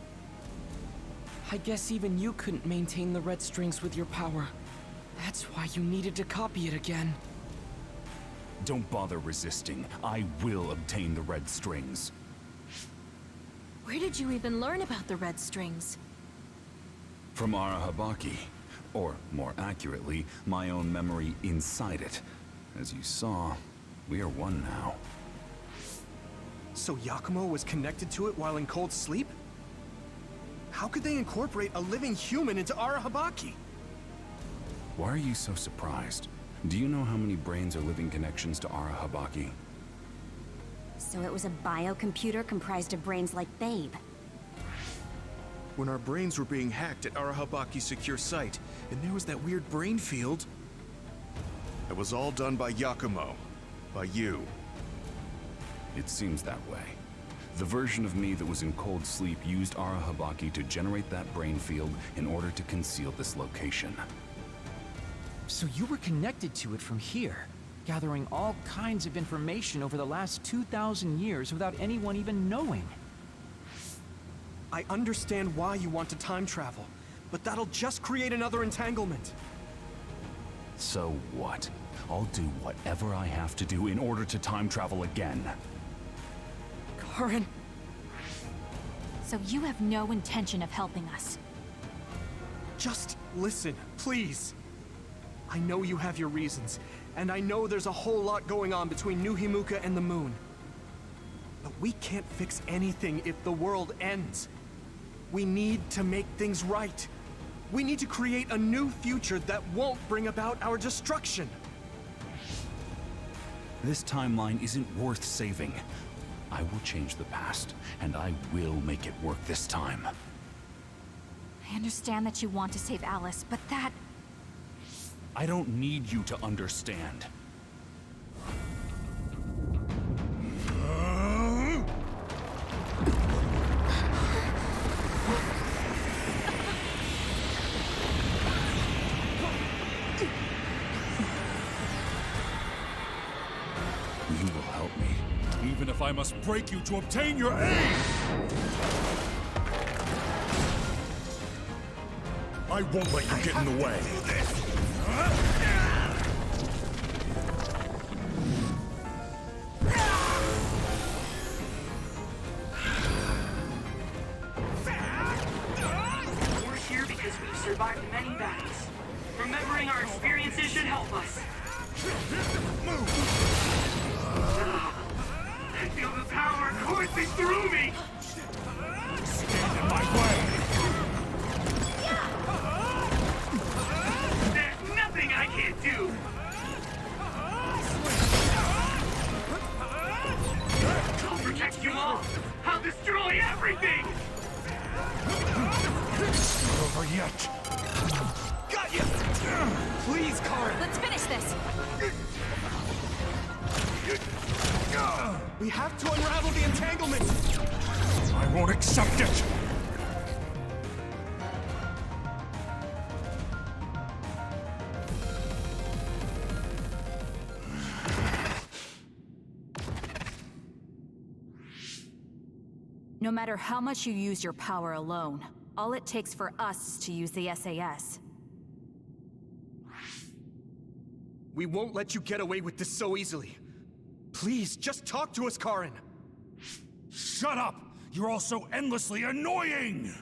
I guess even you couldn't maintain the red strings with your power. That's why you needed to copy it again. Don't bother resisting. I will obtain the red strings. Where did you even learn about the red strings? From Arahabaki. Or, more accurately, my own memory inside it. As you saw, we are one now. So Yakumo was connected to it while in cold sleep? How could they incorporate a living human into Arahabaki? Why are you so surprised? Do you know how many brains are living connections to Arahabaki? So it was a biocomputer comprised of brains like Babe. When our brains were being hacked at Arahabaki's secure site, and there was that weird brain field... It was all done by Yakumo. By you. It seems that way. The version of me that was in cold sleep used Arahabaki to generate that brain field in order to conceal this location. So you were connected to it from here, gathering all kinds of information over the last 2,000 years without anyone even knowing. I understand why you want to time travel, but that'll just create another entanglement. So what? I'll do whatever I have to do in order to time travel again. Karen... So you have no intention of helping us? Just listen, please. I know you have your reasons, and I know there's a whole lot going on between New Himuka and the moon. But we can't fix anything if the world ends. We need to make things right. We need to create a new future that won't bring about our destruction. This timeline isn't worth saving. I will change the past, and I will make it work this time. I understand that you want to save Alice, but that... I don't need you to understand. You will help me, even if I must break you to obtain your aid! I won't let you get in the way. We're here because we've survived many battles. Remembering our experiences should help us. I feel the power coursing through me! Stand in my way! There's nothing I can't do! I'll protect you all! I'll destroy everything! Not over yet! Got you! Please, Karen! Let's finish this! We have to unravel the entanglement! I won't accept it! No matter how much you use your power alone, all it takes for us is to use the SAS. We won't let you get away with this so easily. Please, just talk to us, Karen! Shut up! You're all so endlessly annoying!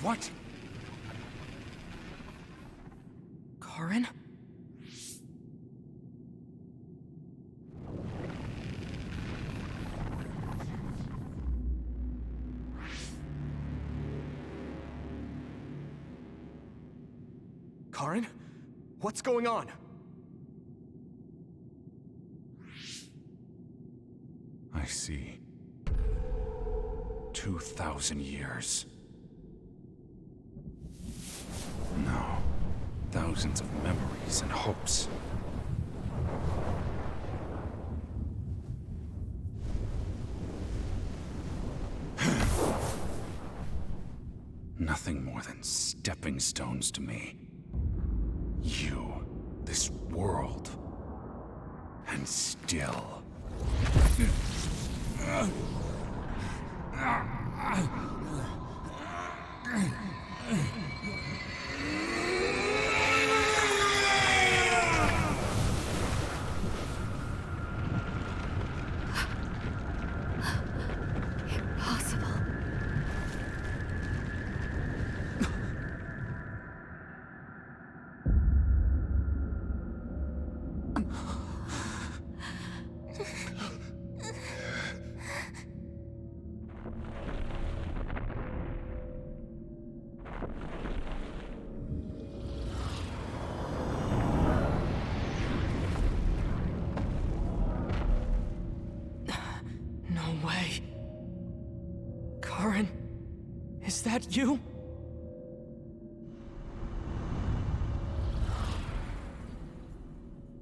What? Karen? Karen? What's going on? I see. 2,000 years. No. Thousands of memories and hopes. Nothing more than stepping stones to me. You, this world, and still. Impossible. No way. Karen, is that you?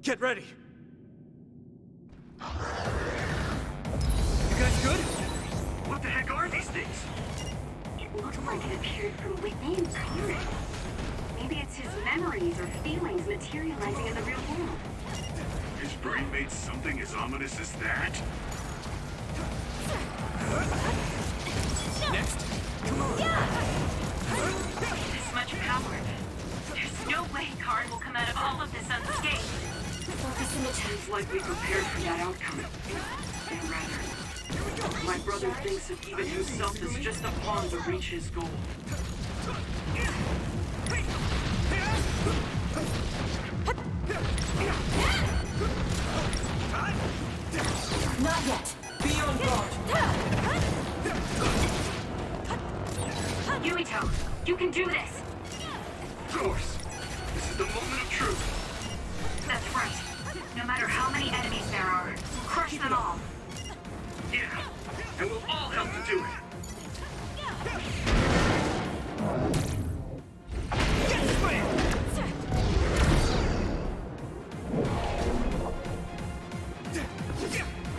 Get ready! You guys good? What the heck are these things? It looks like it appeared from within Karen. Maybe it's his memories or feelings materializing in the real world. His brain made something as ominous as that? Next! This much power. There's no way Karen will come out of all of this unscathed. Seems like we prepared for that outcome. And rather, my brother thinks of even himself as just a pawn to reach his goal. Not yet! Be on guard! Yuito, you can do this! Of course. This is the moment of truth. That's right. No matter how many enemies there are, we'll crush them all. Yeah, and we'll all help to do it.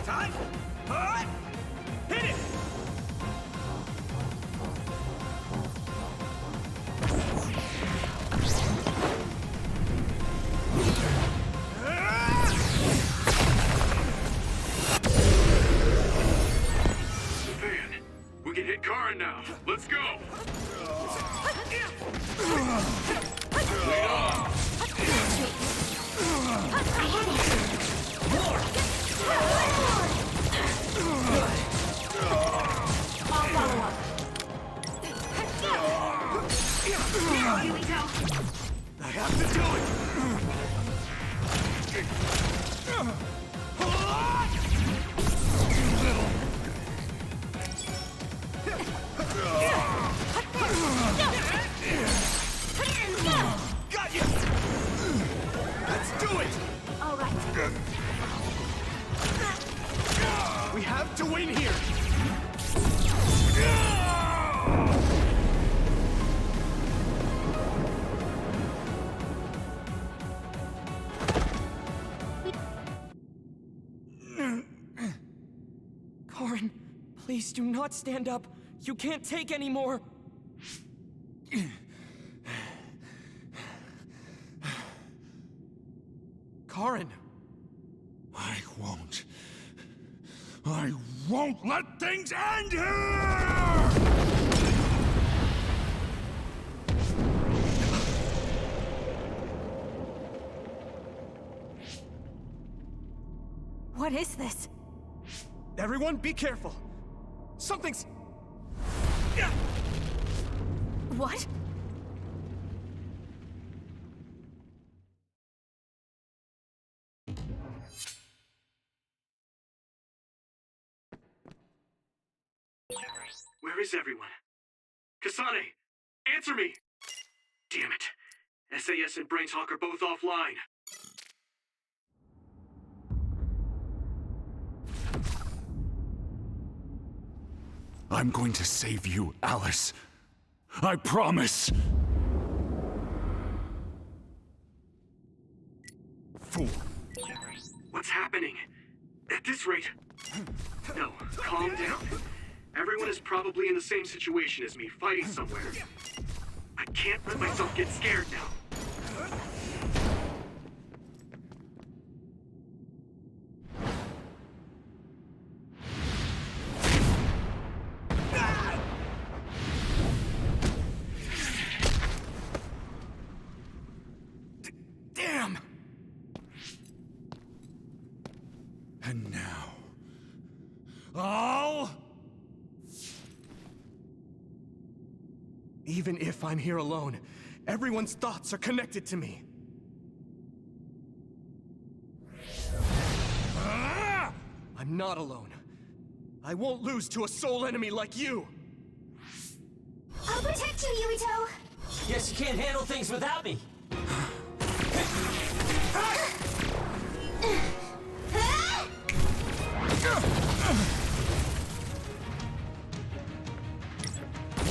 Time! Alright! Hit it! Van, we can hit Karen now. Let's go. I have to do it! Got you! Let's do it! All right. We have to win here! Karin, please do not stand up. You can't take any more. Karin! I won't let things end here! What is this? Everyone, be careful! Something's... What? Where is everyone? Kasane! Answer me! Damn it. SAS and Braintalk are both offline. I'm going to save you, Alice. I promise! Fool. What's happening? At this rate... No, calm down. Everyone is probably in the same situation as me, fighting somewhere. I can't let myself get scared now. Damn! And now... I'll... Even if I'm here alone, everyone's thoughts are connected to me. I'm not alone. I won't lose to a soul enemy like you! I'll protect you, Yuito! Guess you can't handle things without me.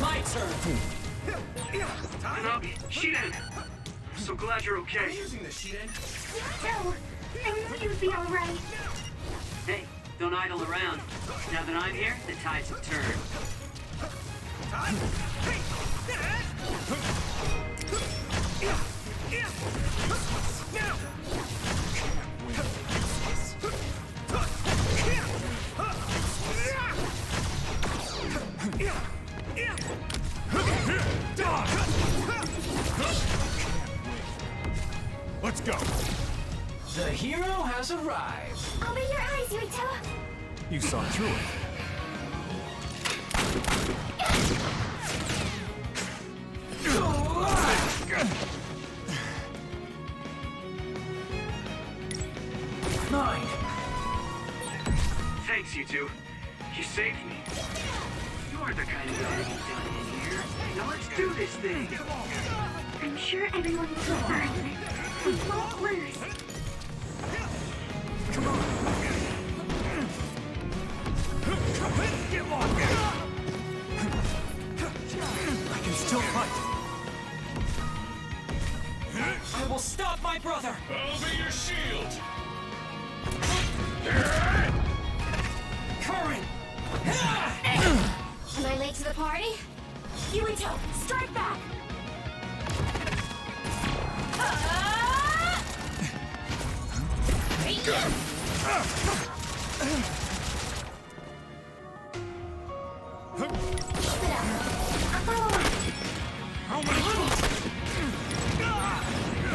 My turn! Hanabi, Shiden! I'm so glad you're okay. Using this, Shiden. No, I knew you'd be all right. Hey, don't idle around. Now that I'm here, the tides have turned. Let's go! The hero has arrived. Open your eyes, Yuito! You saw through it. Mine. Thanks, you two. You saved me. You're the kind of guy to be done in here. Now let's do this thing. I'm sure everyone will be fine. We won't lose. Come on! Get lost! I can still fight! I will stop my brother! I'll be your shield! Karin! Am I late to the party? Yuito, strike back!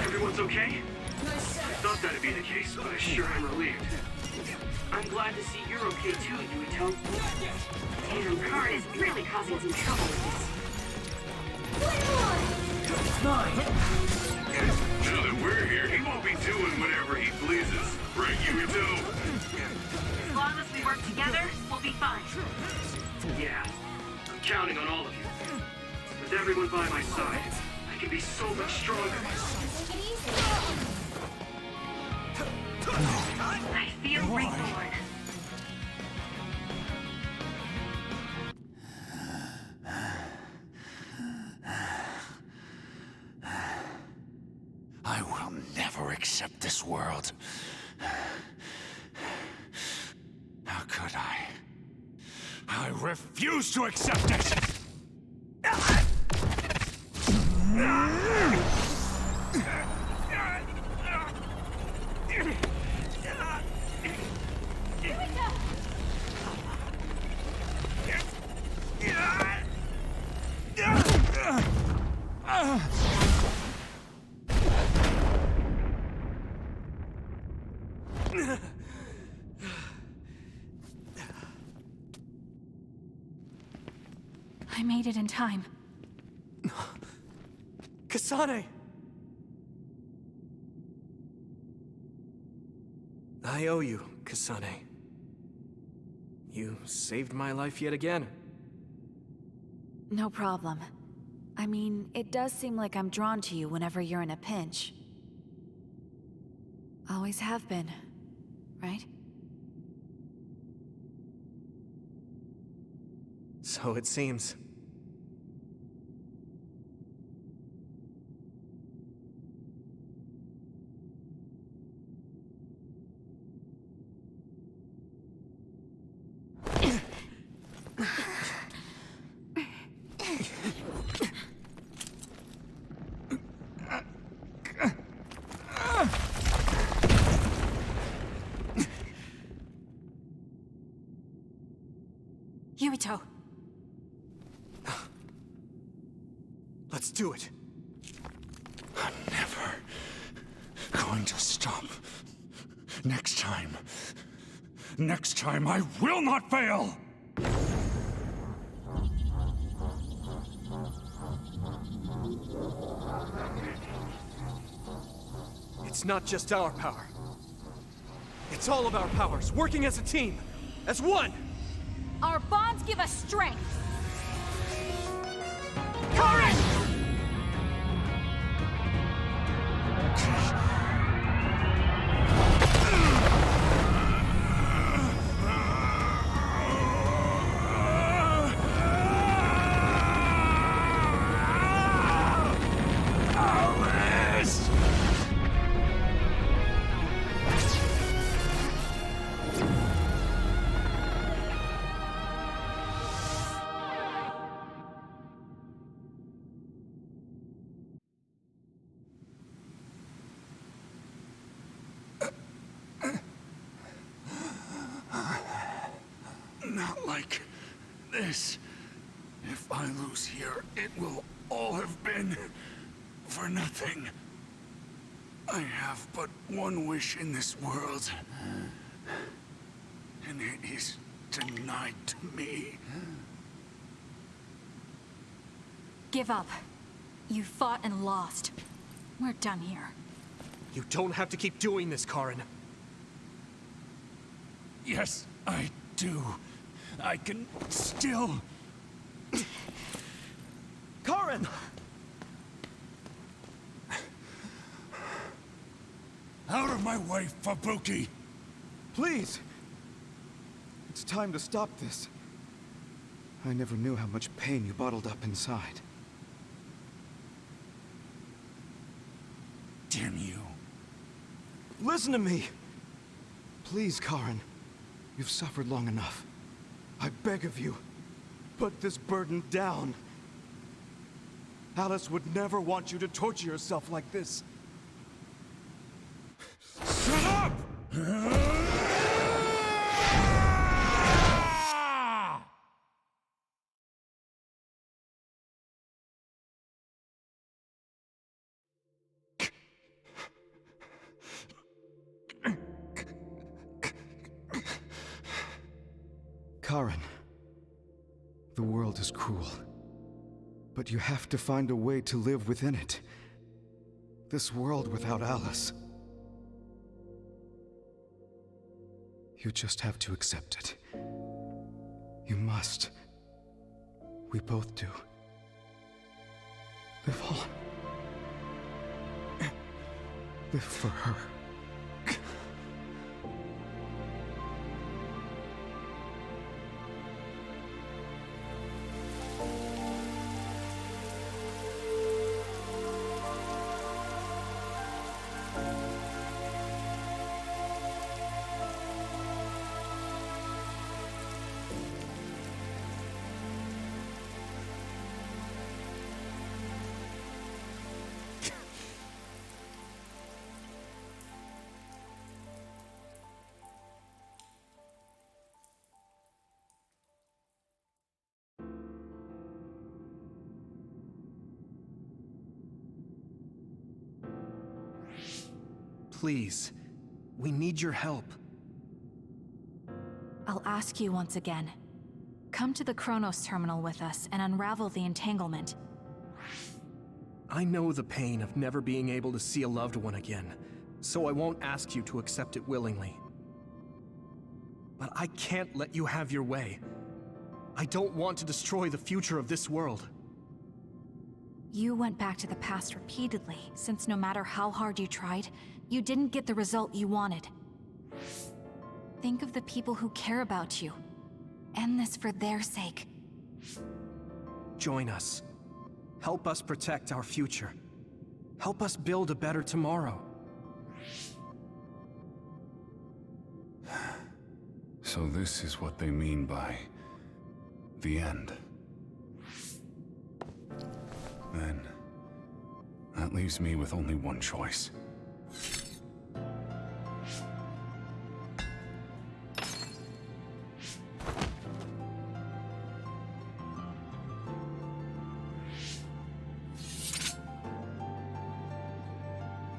Everyone's okay? I thought that'd be the case, but I sure am relieved. I'm glad to see you're okay too, Yuito. Damn, Karin is really causing some trouble with this. Mine! Now that we're here, he won't be doing whatever he pleases. Right, Yumito? As long as we work together, we'll be fine. Yeah, I'm counting on all of you. With everyone by my side, I can be so much stronger. I feel reborn. I will never accept this world. How could I? I refuse to accept it! I made it in time. Kasane! I owe you, Kasane. You saved my life yet again. No problem. I mean, it does seem like I'm drawn to you whenever you're in a pinch. Always have been, right? So it seems. Yumito! Let's do it. I'm never going to stop. Next time I will not fail! It's not just our power. It's all of our powers, working as a team, as one! Our bonds give us strength! Karen! Not like this. If I lose here, it will all have been for nothing. I have but one wish in this world, and it is denied to me. Give up. You fought and lost. We're done here. You don't have to keep doing this, Karen. Yes, I do. I can still... Karen! Out of my way, Fubuki! Please! It's time to stop this. I never knew how much pain you bottled up inside. Damn you. Listen to me! Please, Karen. You've suffered long enough. I beg of you, put this burden down. Alice would never want you to torture yourself like this. Shut up! Karen, the world is cruel, but you have to find a way to live within it. this world without Alice. You just have to accept it. You must. We both do. Live on. Live for her. Please, we need your help. I'll ask you once again. Come to the Kronos terminal with us and unravel the entanglement. I know the pain of never being able to see a loved one again, so I won't ask you to accept it willingly. But I can't let you have your way. I don't want to destroy the future of this world. You went back to the past repeatedly, since no matter how hard you tried, you didn't get the result you wanted. Think of the people who care about you. End this for their sake. Join us. Help us protect our future. Help us build a better tomorrow. So this is what they mean by the end. Then, that leaves me with only one choice.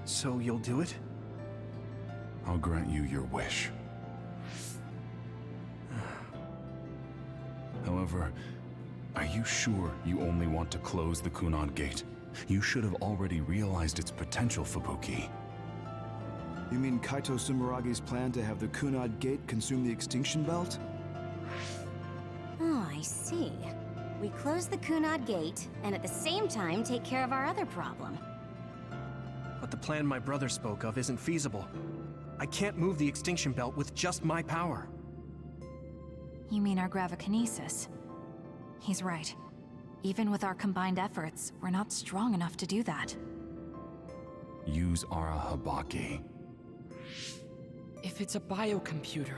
So you'll do it? I'll grant you your wish. However, are you sure you only want to close the Kunad Gate? You should have already realized its potential, Fubuki. You mean Kaito Sumeragi's plan to have the Kunad Gate consume the Extinction Belt? Oh, I see. We close the Kunad Gate, and at the same time take care of our other problem. But the plan my brother spoke of isn't feasible. I can't move the Extinction Belt with just my power. You mean our gravikinesis? He's right. Even with our combined efforts, we're not strong enough to do that. Use Arahabaki. If it's a biocomputer,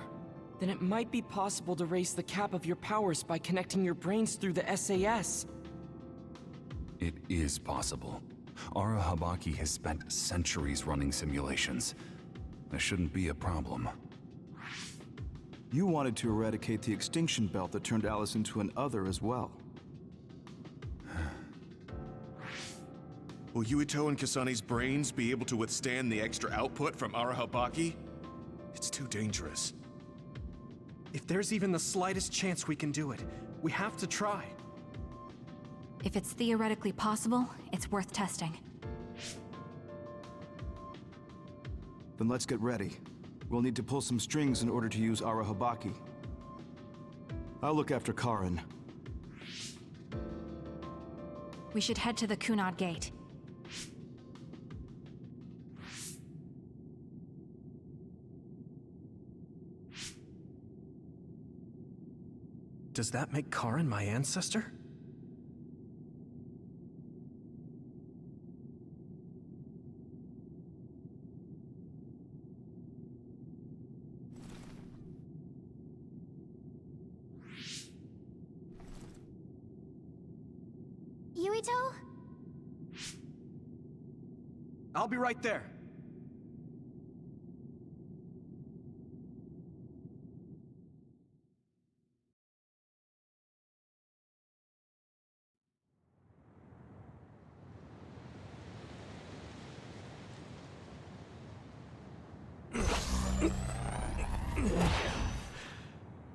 then it might be possible to raise the cap of your powers by connecting your brains through the SAS. It is possible. Arahabaki has spent centuries running simulations. There shouldn't be a problem. You wanted to eradicate the Extinction Belt that turned Alice into an other as well. Will Yuito and Kasani's brains be able to withstand the extra output from Arahabaki? It's too dangerous. If there's even the slightest chance we can do it, we have to try. If it's theoretically possible, it's worth testing. Then let's get ready. We'll need to pull some strings in order to use Arahabaki. I'll look after Karin. We should head to the Kunad Gate. Does that make Karin my ancestor? Yuito? I'll be right there.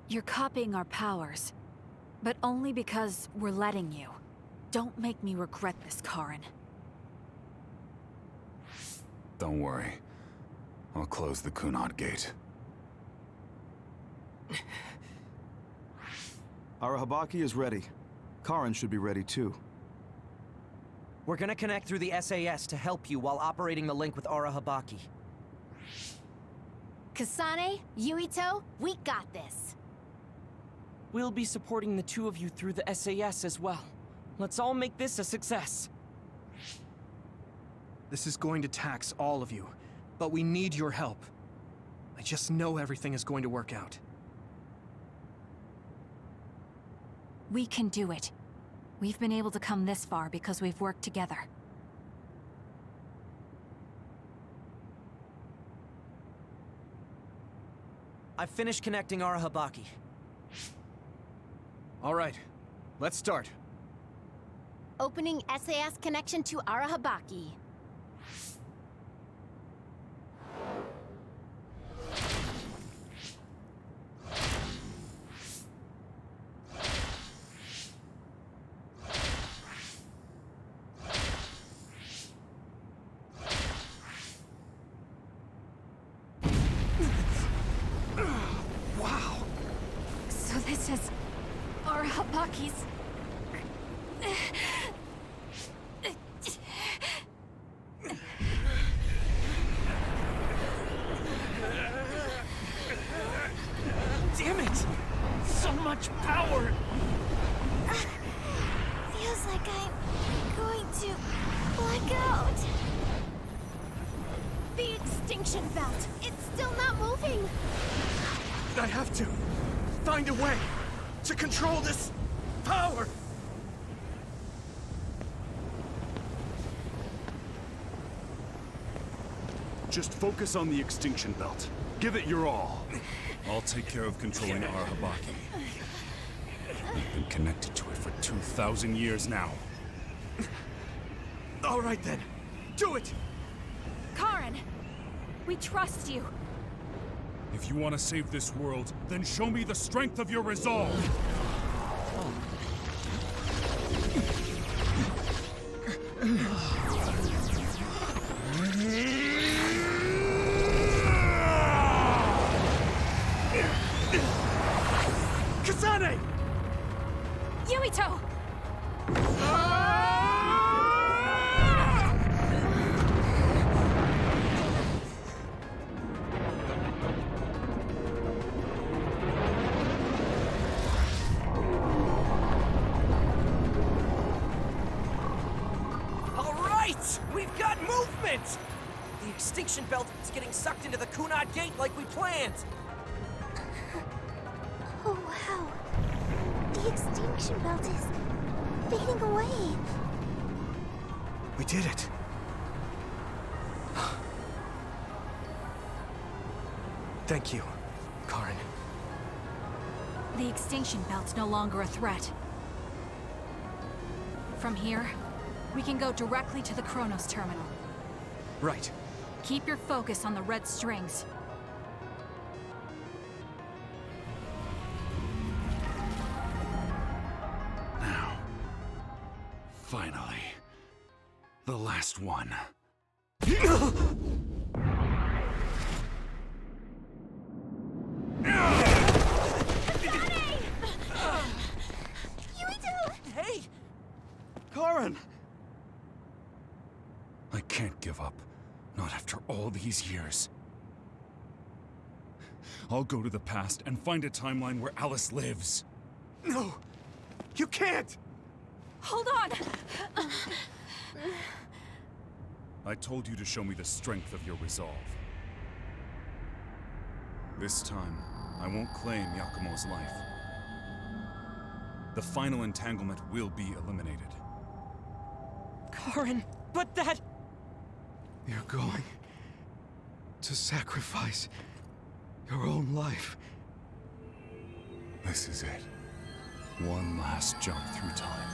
You're copying our powers, but only because we're letting you. Don't make me regret this, Karin. Don't worry. I'll close the Kunad Gate. Arahabaki is ready. Karin should be ready too. We're gonna connect through the SAS to help you while operating the link with Arahabaki. Kasane, Yuito, we got this. We'll be supporting the two of you through the SAS as well. Let's all make this a success. This is going to tax all of you, but we need your help. I just know everything is going to work out. We can do it. We've been able to come this far because we've worked together. I've finished connecting Arahabaki. All right, let's start. Opening SAS connection to Arahabaki. Wow! So this is Arahabaki's... Damn it! So much power! Feels like I'm going to black out. The extinction belt. It's still not moving. I have to find a way to control this power! Just focus on the extinction belt. Give it your all. I'll take care of controlling Arahabaki. We've been connected to it for 2,000 years now. All right then, do it! Karin! We trust you. If you want to save this world, then show me the strength of your resolve. Kasane! Yuito! All right! We've got movement! The extinction belt is getting sucked into the Kunad Gate like we planned! Oh, wow. The extinction belt is fading away. We did it. Thank you, Karin. The extinction belt's no longer a threat. From here, we can go directly to the Kronos terminal. Right. Keep your focus on the red strings. Now. Finally. The last one. Hey! Karin! I can't give up. Not after all these years. I'll go to the past and find a timeline where Alice lives. No! You can't! Hold on! I told you to show me the strength of your resolve. This time, I won't claim Yakumo's life. The final entanglement will be eliminated. Karin, but that... You're going to sacrifice your own life. This is it. One last jump through time.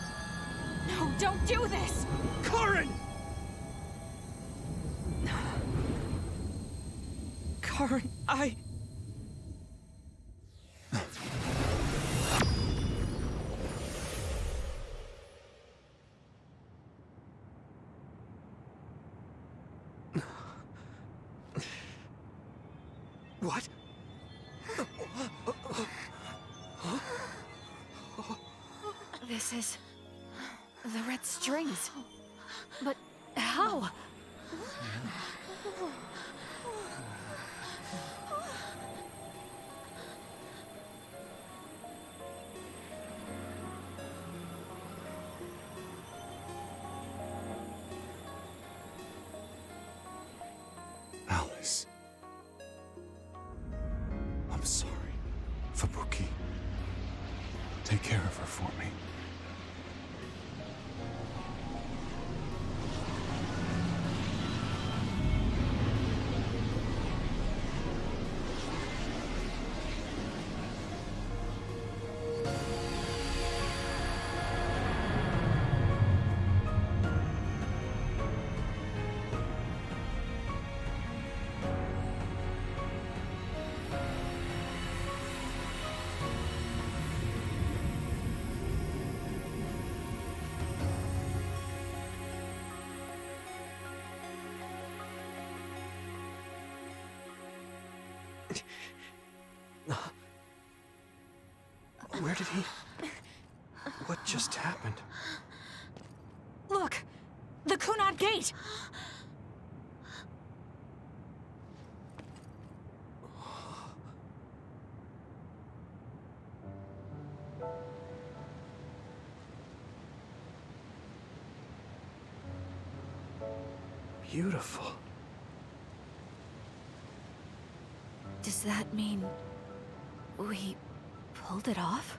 No, don't do this! Karin! Karin, I... What? This is... the red strings. But how? Alice. I'm sorry, Fubuki. Take care of her for me. Where did he... What just happened? Look! The Kunad Gate! Beautiful. Does that mean... we... pulled it off?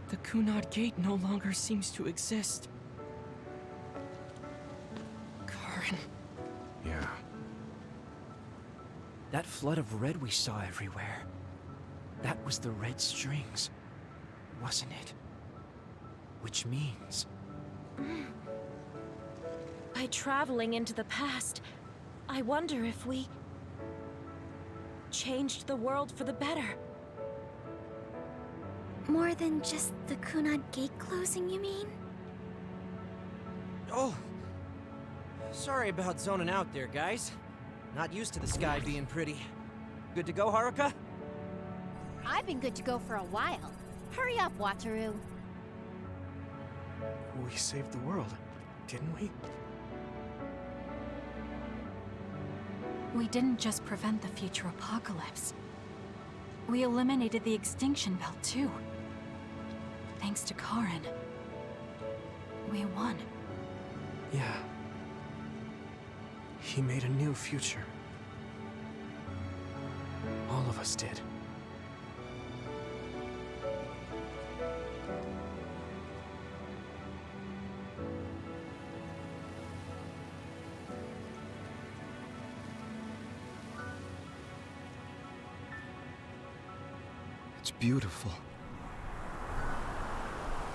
The Kunad Gate no longer seems to exist. Karen. Yeah. That flood of red we saw everywhere. That was the red strings, wasn't it? Which means... By traveling into the past, I wonder if we... changed the world for the better. More than just the Kunad Gate closing, you mean? Oh! Sorry about zoning out there, guys. Not used to the sky being pretty. Good to go, Haruka? I've been good to go for a while. Hurry up, Wataru. We saved the world, didn't we? We didn't just prevent the future apocalypse. We eliminated the extinction belt, too. Thanks to Karen. We won. Yeah. He made a new future. All of us did. It's beautiful.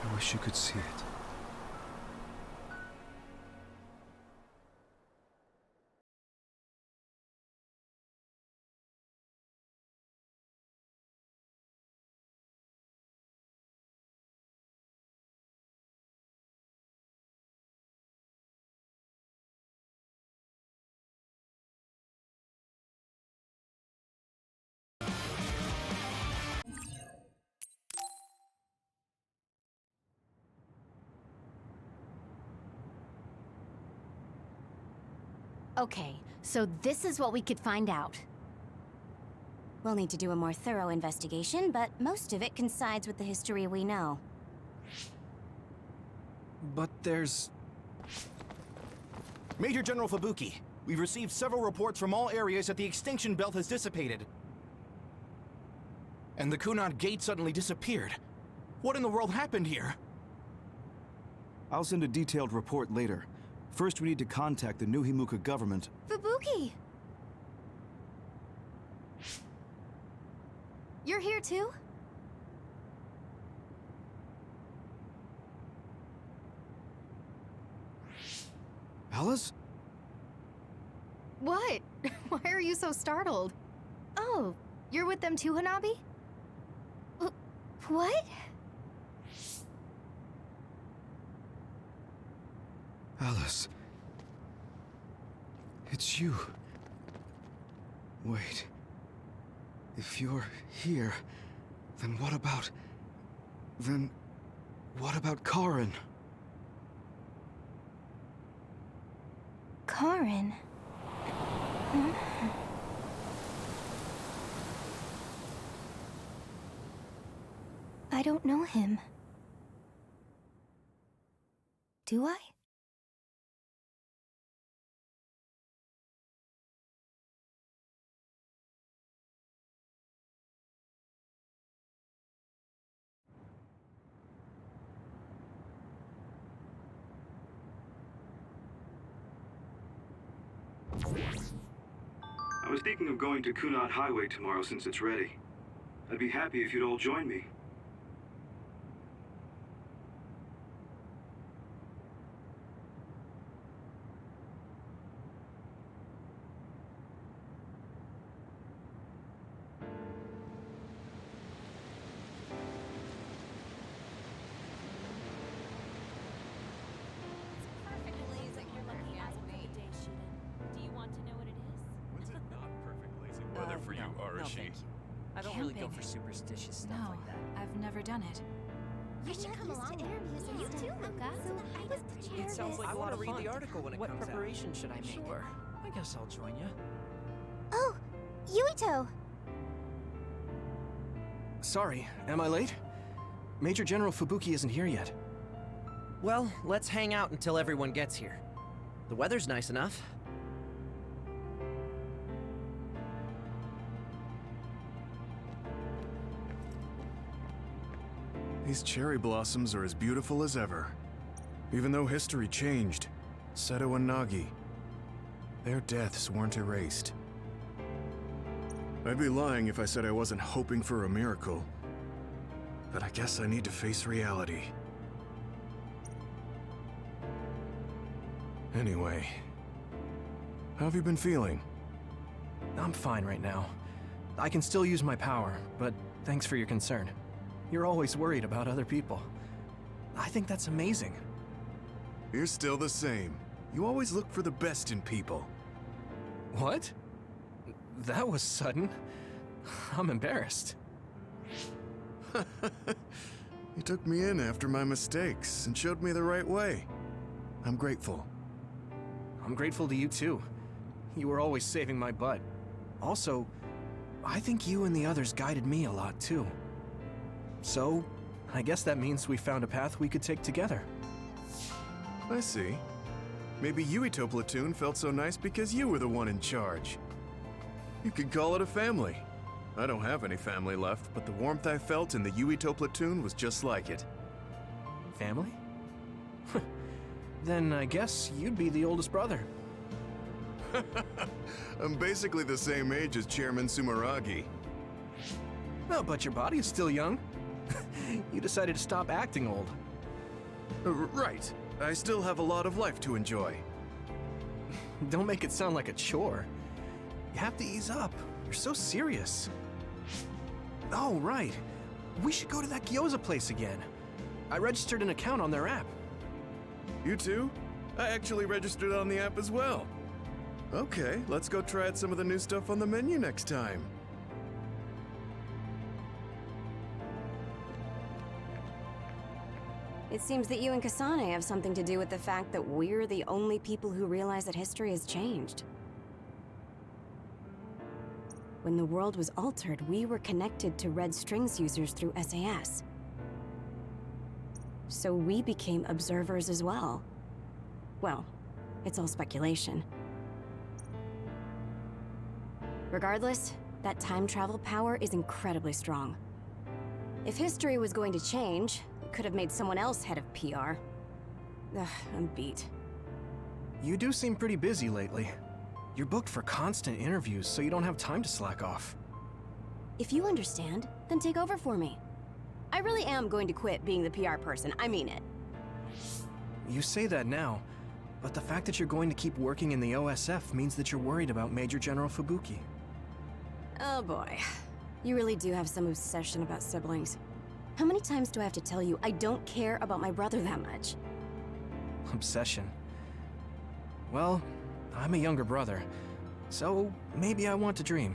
I wish you could see it. Okay, so this is what we could find out. We'll need to do a more thorough investigation, but most of it coincides with the history we know. But there's... Major General Fubuki, we've received several reports from all areas that the extinction belt has dissipated. And the Kunad Gate suddenly disappeared. What in the world happened here? I'll send a detailed report later. First, we need to contact the New Himuka government. Fubuki! You're here too? Alice? What? Why are you so startled? Oh, you're with them too, Hanabi? What? Alice. It's you. Wait. If you're here, then what about... Then... what about Karin? Karin? Hmm? I don't know him. Do I? I was thinking of going to Kunad Highway tomorrow since it's ready. I'd be happy if you'd all join me. Weather for you, Arashi. Thank you. I don't really go for superstitious stuff No, like that. I've never done it. I should come along. You too, Luca. It sounds like I a lot want to of read fun. the article when it What comes out. preparation should I make? Sure. I guess I'll join you. Oh, Yuito! Sorry, am I late? Major General Fubuki isn't here yet. Well, let's hang out until everyone gets here. The weather's nice enough. These cherry blossoms are as beautiful as ever. Even though history changed, Seto and Nagi, their deaths weren't erased. I'd be lying if I said I wasn't hoping for a miracle. But I guess I need to face reality. Anyway, how have you been feeling? I'm fine right now. I can still use my power, but thanks for your concern. You're always worried about other people. I think that's amazing. You're still the same. You always look for the best in people. What? That was sudden. I'm embarrassed. You took me in after my mistakes and showed me the right way. I'm grateful. I'm grateful to you too. You were always saving my butt. Also, I think you and the others guided me a lot too. So, I guess that means we found a path we could take together. I see. Maybe Yuito Platoon felt so nice because you were the one in charge. You could call it a family. I don't have any family left, but the warmth I felt in the Yuito Platoon was just like it. Family? Then I guess you'd be the oldest brother. I'm basically the same age as Chairman Sumeragi. No, but your body is still young. You decided to stop acting old. Right. I still have a lot of life to enjoy. Don't make it sound like a chore. You have to ease up. You're so serious. Oh, right. We should go to that gyoza place again. I registered an account on their app. You too? I actually registered on the app as well. Okay, let's go try out some of the new stuff on the menu next time. It seems that you and Kasane have something to do with the fact that we're the only people who realize that history has changed. When the world was altered, we were connected to Red Strings users through SAS. So we became observers as well. Well, it's all speculation. Regardless, that time travel power is incredibly strong. If history was going to change, it could have made someone else head of PR. Ugh, I'm beat. You do seem pretty busy lately. You're booked for constant interviews, so you don't have time to slack off. If you understand, then take over for me. I really am going to quit being the PR person, I mean it. You say that now, but the fact that you're going to keep working in the OSF means that you're worried about Major General Fubuki. Oh boy. You really do have some obsession about siblings. How many times do I have to tell you I don't care about my brother that much? Obsession. Well, I'm a younger brother, So, maybe I want to dream.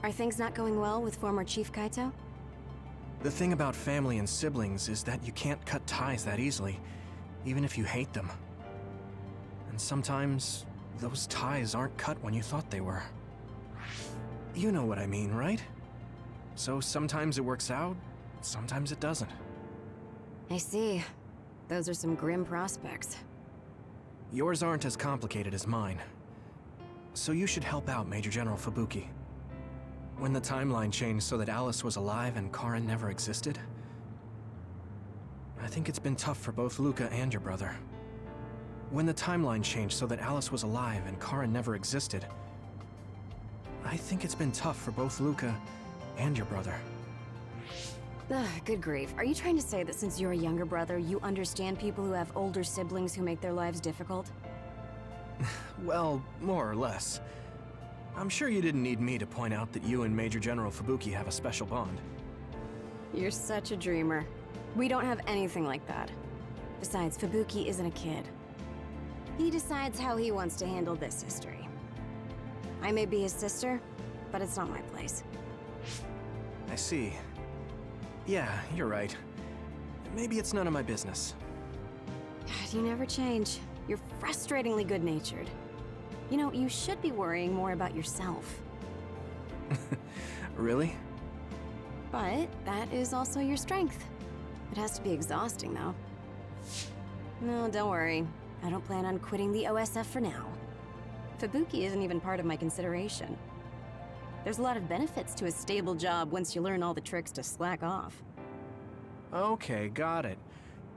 Are things not going well with former Chief Kaito? The thing about family and siblings is that you can't cut ties that easily, even if you hate them. And sometimes, those ties aren't cut when you thought they were. You know what I mean, right? So sometimes it works out, sometimes it doesn't. I see. Those are some grim prospects. Yours aren't as complicated as mine. So you should help out Major General Fubuki. When the timeline changed so that Alice was alive and Karin never existed, I think it's been tough for both Luca and your brother. When the timeline changed so that Alice was alive and Karin never existed, I think it's been tough for both Luca and your brother. Ugh, good grief. Are you trying to say that since you're a younger brother, you understand people who have older siblings who make their lives difficult? Well, more or less. I'm sure you didn't need me to point out that you and Major General Fubuki have a special bond. You're such a dreamer. We don't have anything like that. Besides, Fubuki isn't a kid. He decides how he wants to handle this history. I may be his sister, but it's not my place. I see. Yeah, you're right. Maybe it's none of my business. You never change. You're frustratingly good-natured. You know, you should be worrying more about yourself. Really? But that is also your strength. It has to be exhausting, though. No, don't worry. I don't plan on quitting the OSF for now. Fubuki isn't even part of my consideration. There's a lot of benefits to a stable job once you learn all the tricks to slack off. Okay, got it.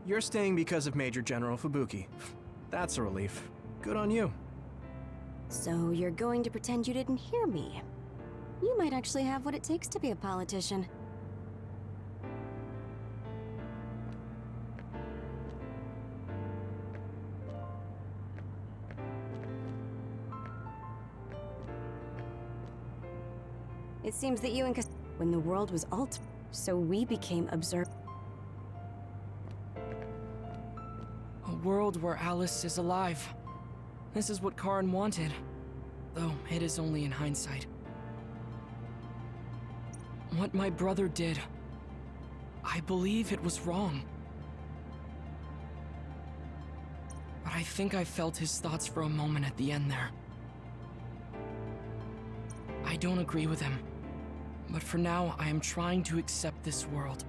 You're staying because of Major General Fubuki. That's a relief. Good on you. So you're going to pretend you didn't hear me. You might actually have what it takes to be a politician. It seems that you and when the world was altered, so we became observed. A world where Alice is alive. This is what Karin wanted, though it is only in hindsight. What my brother did, I believe it was wrong. But I think I felt his thoughts for a moment at the end there. I don't agree with him, but for now I am trying to accept this world.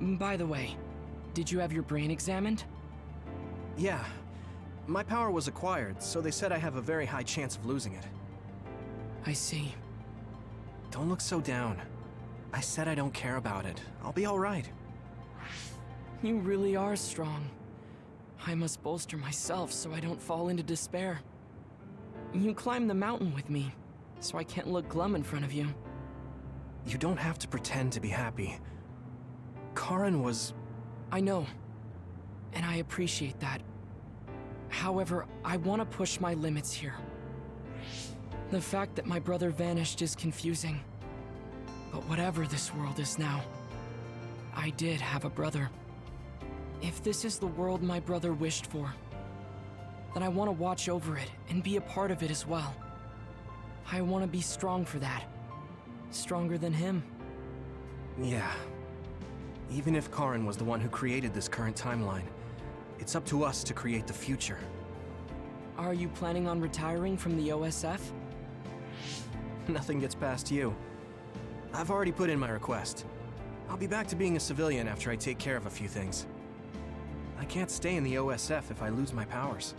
By the way, did you have your brain examined? Yeah. My power was acquired, so they said I have a very high chance of losing it. I see. Don't look so down. I said I don't care about it. I'll be all right. You really are strong. I must bolster myself so I don't fall into despair. You climbed the mountain with me, so I can't look glum in front of you. You don't have to pretend to be happy. Karin was... I know, and I appreciate that. However, I want to push my limits here. The fact that my brother vanished is confusing. But whatever this world is now, I did have a brother. If this is the world my brother wished for, then I want to watch over it and be a part of it as well. I want to be strong for that. Stronger than him. Yeah. Even if Karin was the one who created this current timeline, it's up to us to create the future. Are you planning on retiring from the OSF? Nothing gets past you. I've already put in my request. I'll be back to being a civilian after I take care of a few things. I can't stay in the OSF if I lose my powers.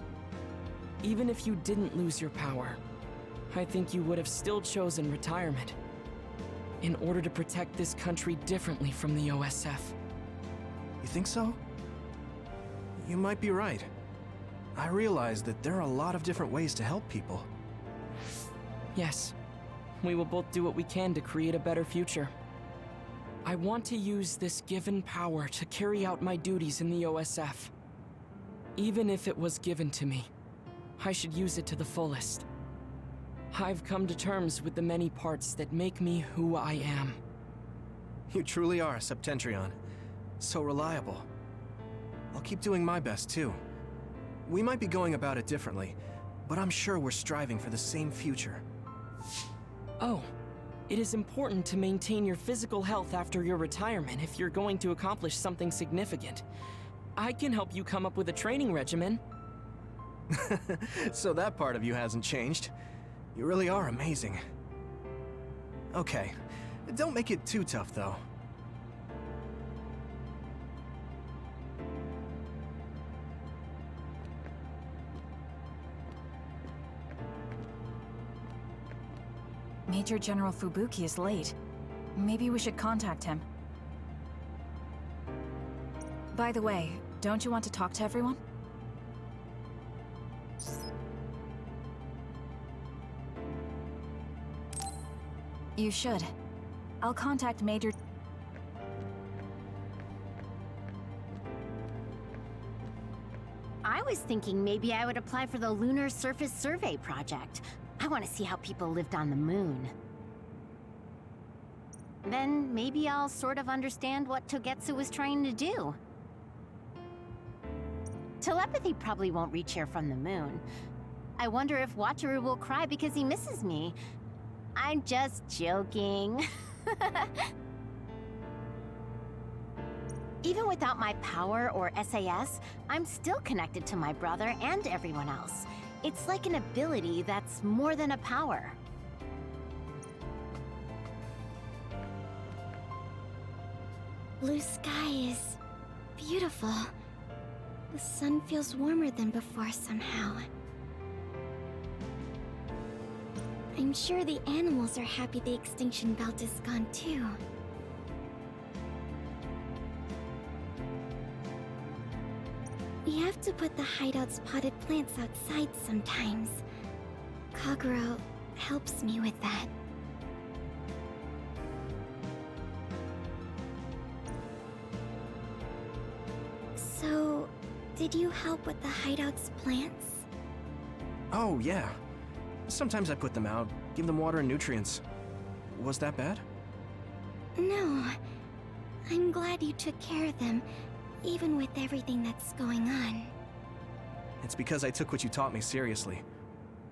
Even if you didn't lose your power, I think you would have still chosen retirement. In order to protect this country differently from the OSF. You think so? You might be right. I realize that there are a lot of different ways to help people. Yes. We will both do what we can to create a better future. I want to use this given power to carry out my duties in the OSF. Even if it was given to me, I should use it to the fullest. I've come to terms with the many parts that make me who I am. You truly are a Septentrion. So reliable. I'll keep doing my best, too. We might be going about it differently, but I'm sure we're striving for the same future. Oh, it is important to maintain your physical health after your retirement if you're going to accomplish something significant. I can help you come up with a training regimen. So that part of you hasn't changed. You really are amazing. Okay, don't make it too tough, though. Major General Fubuki is late. Maybe we should contact him. By the way, don't you want to talk to everyone? You should. I'll contact Major... I was thinking maybe I would apply for the Lunar Surface Survey project. I want to see how people lived on the moon. Then maybe I'll sort of understand what Togetsu was trying to do. Telepathy probably won't reach here from the moon. I wonder if Wataru will cry because he misses me. I'm just joking. Even without my power or SAS, I'm still connected to my brother and everyone else. It's like an ability that's more than a power. Blue sky is beautiful. The sun feels warmer than before somehow. I'm sure the animals are happy the extinction belt is gone too. We have to put the hideout's potted plants outside sometimes. Kaguro helps me with that. So, did you help with the hideout's plants? Oh, yeah. Sometimes I put them out, give them water and nutrients. Was that bad? No. I'm glad you took care of them, even with everything that's going on. It's because I took what you taught me seriously.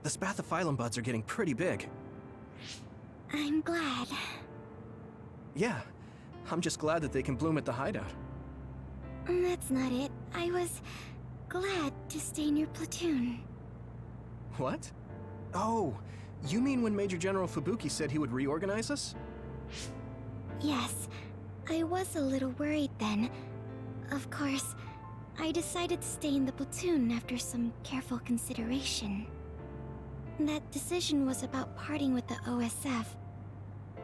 The spathiphyllum buds are getting pretty big. I'm glad. Yeah, I'm just glad that they can bloom at the hideout. That's not it. I was glad to stay in your platoon. What? Oh, you mean when Major General Fubuki said he would reorganize us? Yes, I was a little worried then. Of course, I decided to stay in the platoon after some careful consideration. That decision was about parting with the OSF.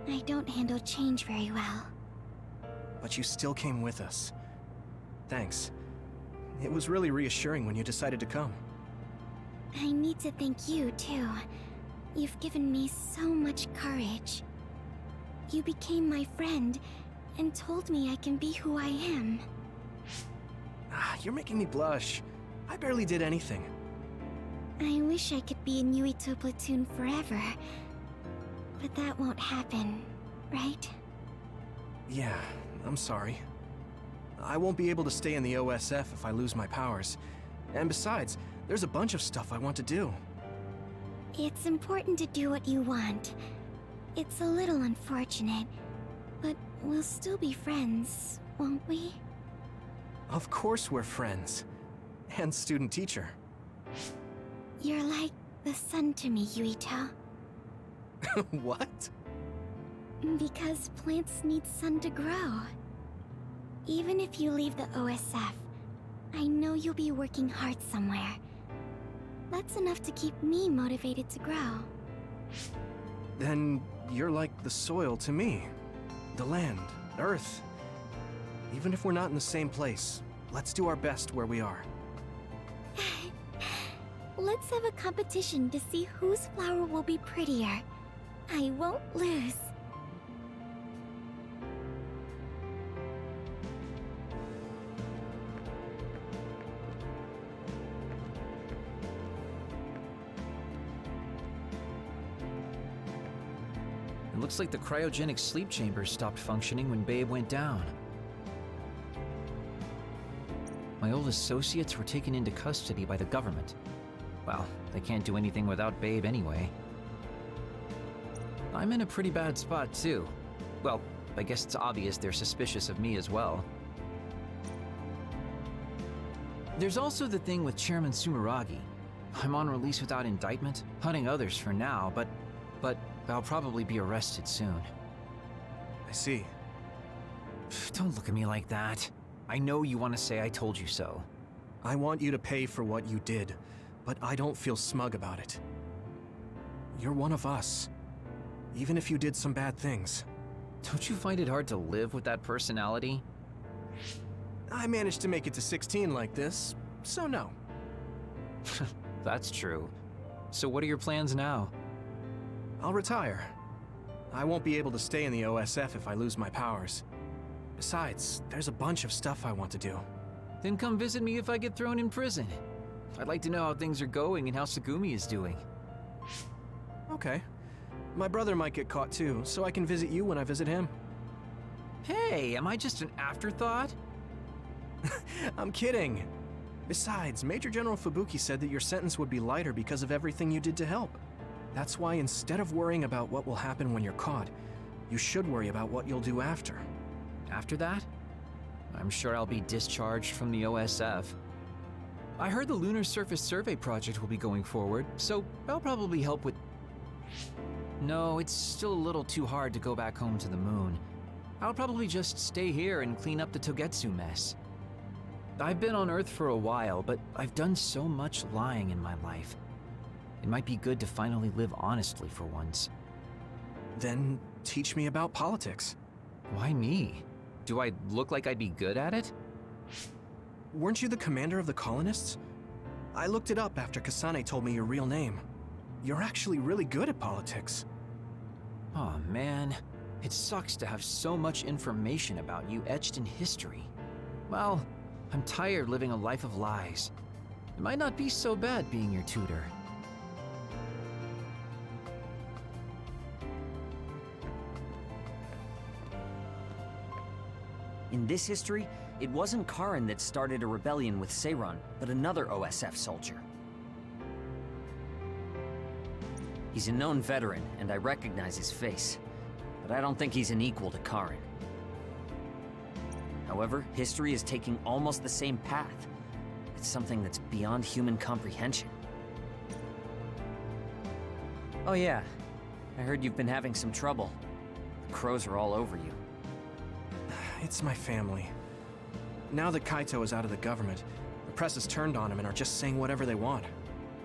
I don't handle change very well. But you still came with us. Thanks. It was really reassuring when you decided to come. I need to thank you, too. You've given me so much courage. You became my friend and told me I can be who I am. You're making me blush. I barely did anything. I wish I could be in Yuito platoon forever. But that won't happen, right? Yeah, I'm sorry. I won't be able to stay in the OSF if I lose my powers. And besides, there's a bunch of stuff I want to do. It's important to do what you want. It's a little unfortunate, but we'll still be friends, won't we? Of course we're friends. And student-teacher. You're like the sun to me, Yuito. What? Because plants need sun to grow. Even if you leave the OSF, I know you'll be working hard somewhere. That's enough to keep me motivated to grow. Then you're like the soil to me. The land, earth. Even if we're not in the same place, let's do our best where we are. Let's have a competition to see whose flower will be prettier. I won't lose. It looks like the cryogenic sleep chambers stopped functioning when Babe went down. My old associates were taken into custody by the government. Well, they can't do anything without Babe anyway. I'm in a pretty bad spot too. Well, I guess it's obvious they're suspicious of me as well. There's also the thing with Chairman Sumeragi. I'm on release without indictment, hunting others for now, but I'll probably be arrested soon. I see. Don't look at me like that. I know you want to say I told you so. I want you to pay for what you did, but I don't feel smug about it. You're one of us, even if you did some bad things. Don't you find it hard to live with that personality? I managed to make it to 16 like this, so no. That's true. So what are your plans now? I'll retire. I won't be able to stay in the OSF if I lose my powers. Besides, there's a bunch of stuff I want to do. Then come visit me if I get thrown in prison. I'd like to know how things are going and how Segumi is doing. Okay. My brother might get caught too, so I can visit you when I visit him. Hey, am I just an afterthought? I'm kidding. Besides, Major General Fubuki said that your sentence would be lighter because of everything you did to help. That's why instead of worrying about what will happen when you're caught, you should worry about what you'll do after. After that? I'm sure I'll be discharged from the OSF. I heard the Lunar Surface Survey project will be going forward, so I'll probably help with... No, it's still a little too hard to go back home to the moon. I'll probably just stay here and clean up the Togetsu mess. I've been on Earth for a while, but I've done so much lying in my life. It might be good to finally live honestly for once. Then teach me about politics. Why me? Do I look like I'd be good at it? Weren't you the commander of the colonists? I looked it up after Kasane told me your real name. You're actually really good at politics. Oh man, it sucks to have so much information about you etched in history. Well, I'm tired living a life of lies. It might not be so bad being your tutor. In this history, it wasn't Karin that started a rebellion with Seiran, but another OSF soldier. He's a known veteran, and I recognize his face, but I don't think he's an equal to Karin. However, history is taking almost the same path. It's something that's beyond human comprehension. Oh yeah, I heard you've been having some trouble. The crows are all over you. It's my family. Now that Kaito is out of the government, the press has turned on him and are just saying whatever they want.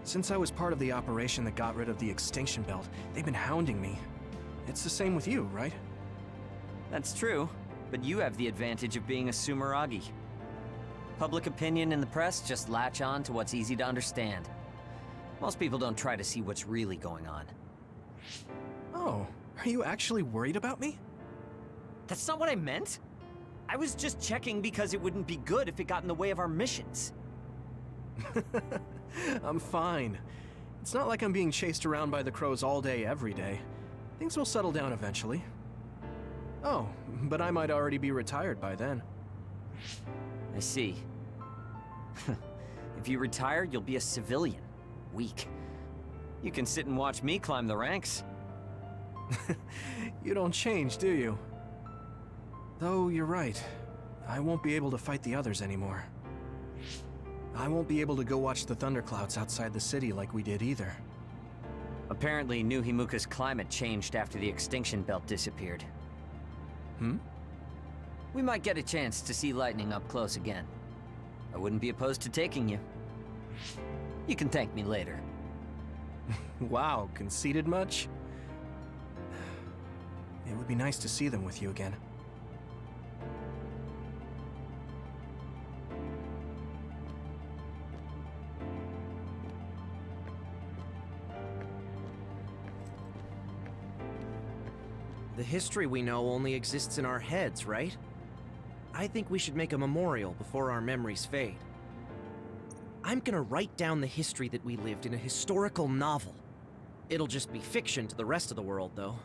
Since I was part of the operation that got rid of the extinction belt, they've been hounding me. It's the same with you, right? That's true, but you have the advantage of being a Sumeragi. Public opinion and the press just latch on to what's easy to understand. Most people don't try to see what's really going on. Oh, are you actually worried about me? That's not what I meant. I was just checking because it wouldn't be good if it got in the way of our missions. I'm fine. It's not like I'm being chased around by the crows all day, every day. Things will settle down eventually. Oh, but I might already be retired by then. I see. If you retire, you'll be a civilian. Weak. You can sit and watch me climb the ranks. You don't change, do you? Though you're right. I won't be able to fight the others anymore. I won't be able to go watch the thunderclouds outside the city like we did either. Apparently, New Himuka's climate changed after the extinction belt disappeared. We might get a chance to see lightning up close again. I wouldn't be opposed to taking you. You can thank me later. Wow, conceited much? It would be nice to see them with you again. The history we know only exists in our heads, right? I think we should make a memorial before our memories fade. I'm gonna write down the history that we lived in a historical novel. It'll just be fiction to the rest of the world, though.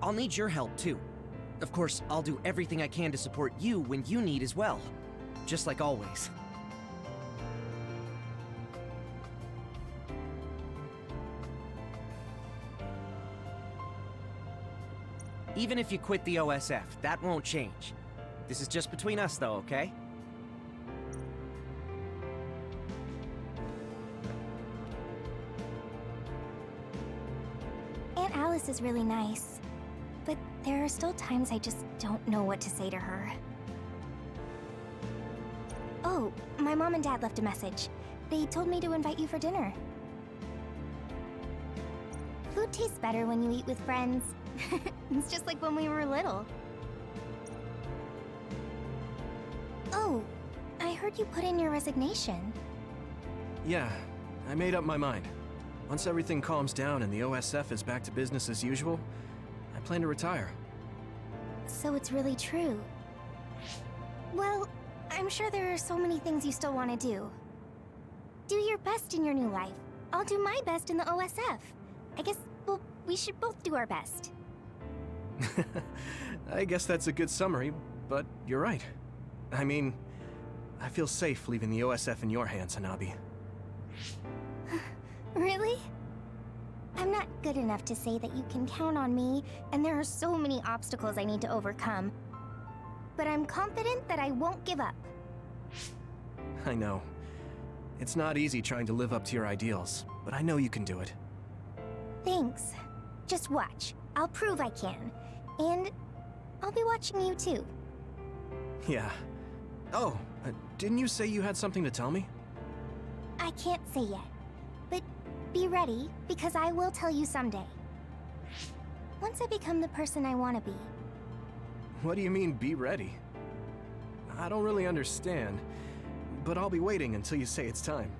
I'll need your help too. Of course, I'll do everything I can to support you when you need as well. Just like always. Even if you quit the OSF, that won't change. This is just between us though, okay? Aunt Alice is really nice, but there are still times I just don't know what to say to her. Oh, my mom and dad left a message. They told me to invite you for dinner. Food tastes better when you eat with friends. It's just like when we were little. Oh, I heard you put in your resignation. Yeah, I made up my mind. Once everything calms down and the OSF is back to business as usual, I plan to retire. So it's really true. Well, I'm sure there are so many things you still want to do. Do your best in your new life. I'll do my best in the OSF. I guess, well, we should both do our best. I guess that's a good summary, but you're right. I mean, I feel safe leaving the OSF in your hands, Hanabi. Really? I'm not good enough to say that you can count on me, and there are so many obstacles I need to overcome. But I'm confident that I won't give up. I know. It's not easy trying to live up to your ideals, but I know you can do it. Thanks. Just watch. I'll prove I can. And I'll be watching you too. Yeah. Oh, didn't you say you had something to tell me? I can't say yet, but be ready, because I will tell you someday. Once I become the person I want to be. What do you mean, be ready? I don't really understand, but I'll be waiting until you say it's time.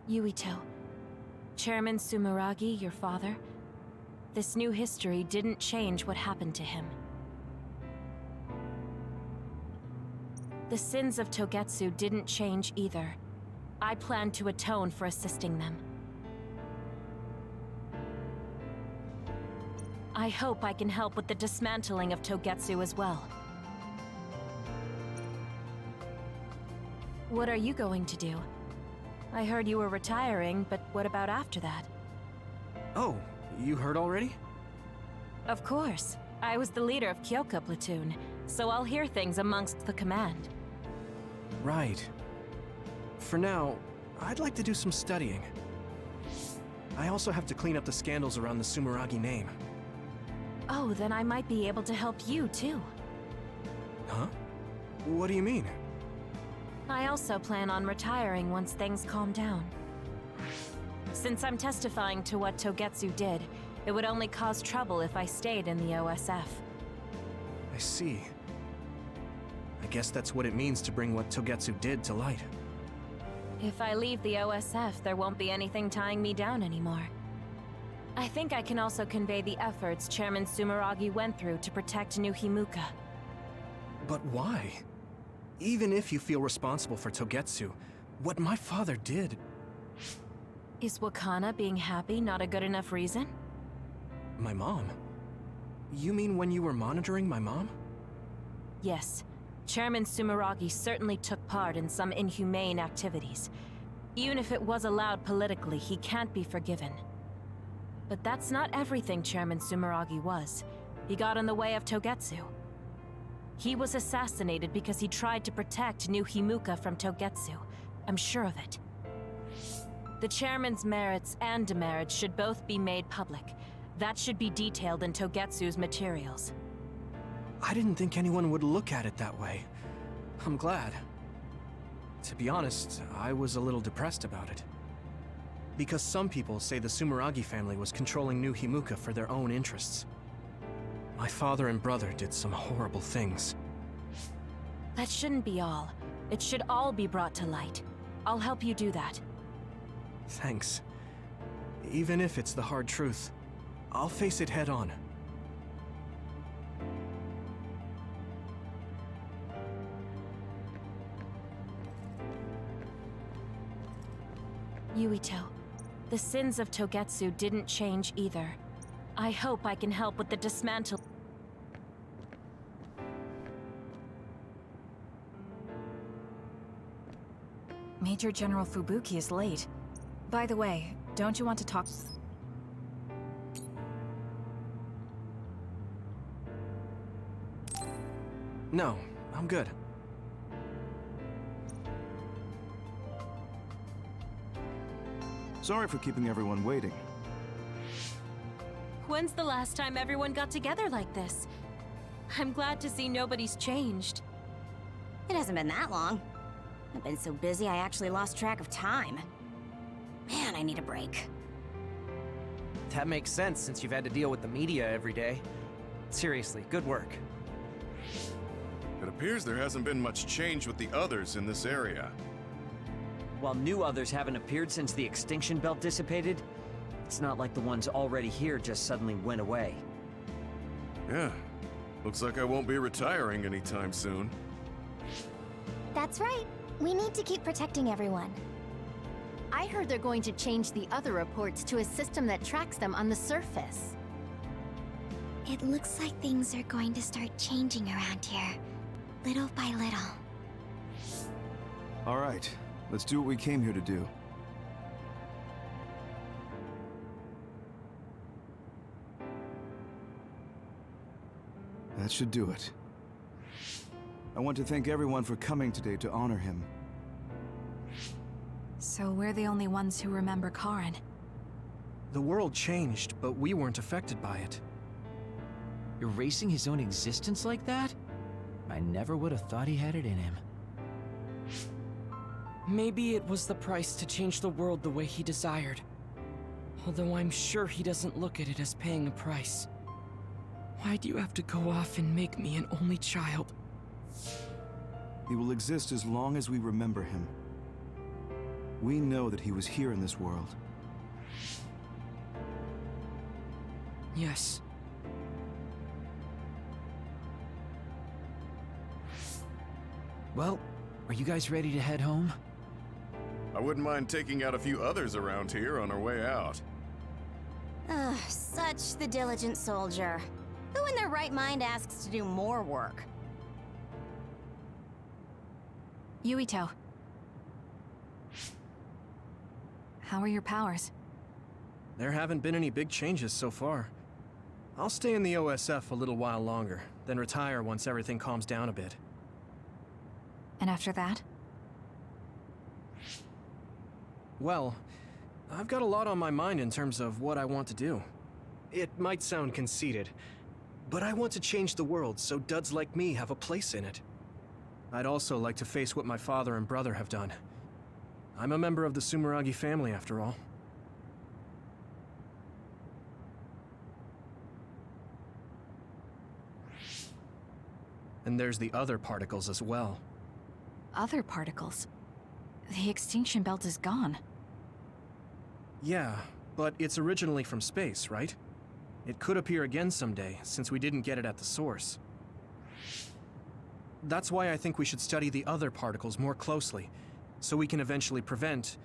Yuito, Chairman Sumeragi, your father, this new history didn't change what happened to him. The sins of Togetsu didn't change either. I plan to atone for assisting them. I hope I can help with the dismantling of Togetsu as well. What are you going to do? I heard you were retiring, but what about after that? Oh, you heard already? Of course. I was the leader of Kyoka platoon, so I'll hear things amongst the command. Right. For now, I'd like to do some studying. I also have to clean up the scandals around the Sumeragi name. Oh, then I might be able to help you, too. Huh? What do you mean? I also plan on retiring once things calm down. Since I'm testifying to what Togetsu did, it would only cause trouble if I stayed in the OSF. I see. I guess that's what it means to bring what Togetsu did to light. If I leave the OSF, there won't be anything tying me down anymore. I think I can also convey the efforts Chairman Sumeragi went through to protect New Himuka. But why? Even if you feel responsible for Togetsu, what my father did... Is Wakana being happy not a good enough reason? My mom? You mean when you were monitoring my mom? Yes. Chairman Sumeragi certainly took part in some inhumane activities. Even if it was allowed politically, he can't be forgiven. But that's not everything Chairman Sumeragi was. He got in the way of Togetsu. He was assassinated because he tried to protect New Himuka from Togetsu. I'm sure of it. The chairman's merits and demerits should both be made public. That should be detailed in Togetsu's materials. I didn't think anyone would look at it that way. I'm glad. To be honest, I was a little depressed about it. Because some people say the Sumeragi family was controlling New Himuka for their own interests. My father and brother did some horrible things. That shouldn't be all. It should all be brought to light. I'll help you do that. Thanks. Even if it's the hard truth, I'll face it head on. Yuito, the sins of Togetsu didn't change either. I hope I can help with the dismantle. Major General Fubuki is late. By the way, don't you want to talk? No, I'm good. Sorry for keeping everyone waiting. When's the last time everyone got together like this? I'm glad to see nobody's changed. It hasn't been that long. I've been so busy I actually lost track of time. Man, I need a break. That makes sense since you've had to deal with the media every day. Seriously, good work. It appears there hasn't been much change with the others in this area. While new others haven't appeared since the extinction belt dissipated, it's not like the ones already here just suddenly went away. Yeah. Looks like I won't be retiring anytime soon. That's right. We need to keep protecting everyone. I heard they're going to change the other reports to a system that tracks them on the surface. It looks like things are going to start changing around here, little by little. All right, let's do what we came here to do. That should do it. I want to thank everyone for coming today to honor him. So we're the only ones who remember Karen. The world changed, but we weren't affected by it. Erasing his own existence like that? I never would have thought he had it in him. Maybe it was the price to change the world the way he desired. Although I'm sure he doesn't look at it as paying a price. Why do you have to go off and make me an only child? He will exist as long as we remember him. We know that he was here in this world. Yes. Well, are you guys ready to head home? I wouldn't mind taking out a few others around here on our way out. Ugh, such the diligent soldier. Who in their right mind asks to do more work? Yuito. How are your powers? There haven't been any big changes so far. I'll stay in the OSF a little while longer, then retire once everything calms down a bit. And after that? Well, I've got a lot on my mind in terms of what I want to do. It might sound conceited, but I want to change the world so duds like me have a place in it. I'd also like to face what my father and brother have done. I'm a member of the Sumeragi family, after all. And there's the other particles as well. Other particles? The extinction belt is gone. Yeah, but it's originally from space, right? It could appear again someday, since we didn't get it at the source. That's why I think we should study the other particles more closely, so we can eventually prevent,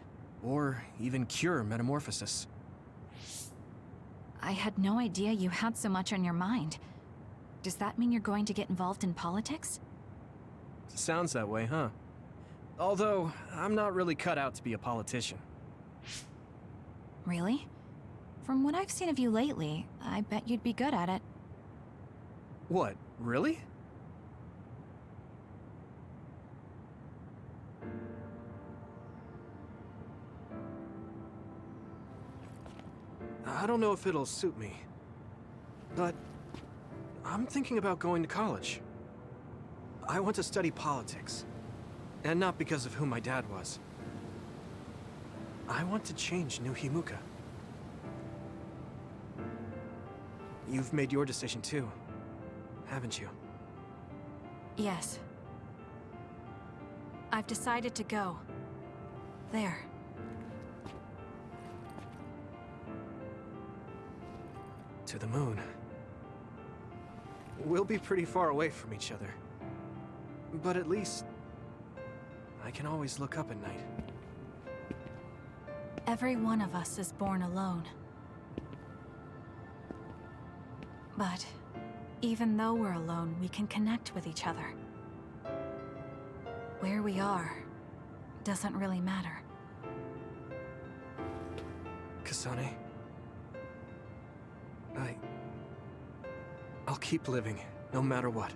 or even cure metamorphosis. I had no idea you had so much on your mind. Does that mean you're going to get involved in politics? Sounds that way, huh? Although, I'm not really cut out to be a politician. Really? From what I've seen of you lately, I bet you'd be good at it. What, really? I don't know if it'll suit me, but I'm thinking about going to college. I want to study politics, and not because of who my dad was. I want to change New Himuka. You've made your decision too, haven't you? Yes. I've decided to go. There. To the moon. We'll be pretty far away from each other. But at least I can always look up at night. Every one of us is born alone. But even though we're alone, we can connect with each other. Where we are doesn't really matter. Kasane, I'll keep living, no matter what.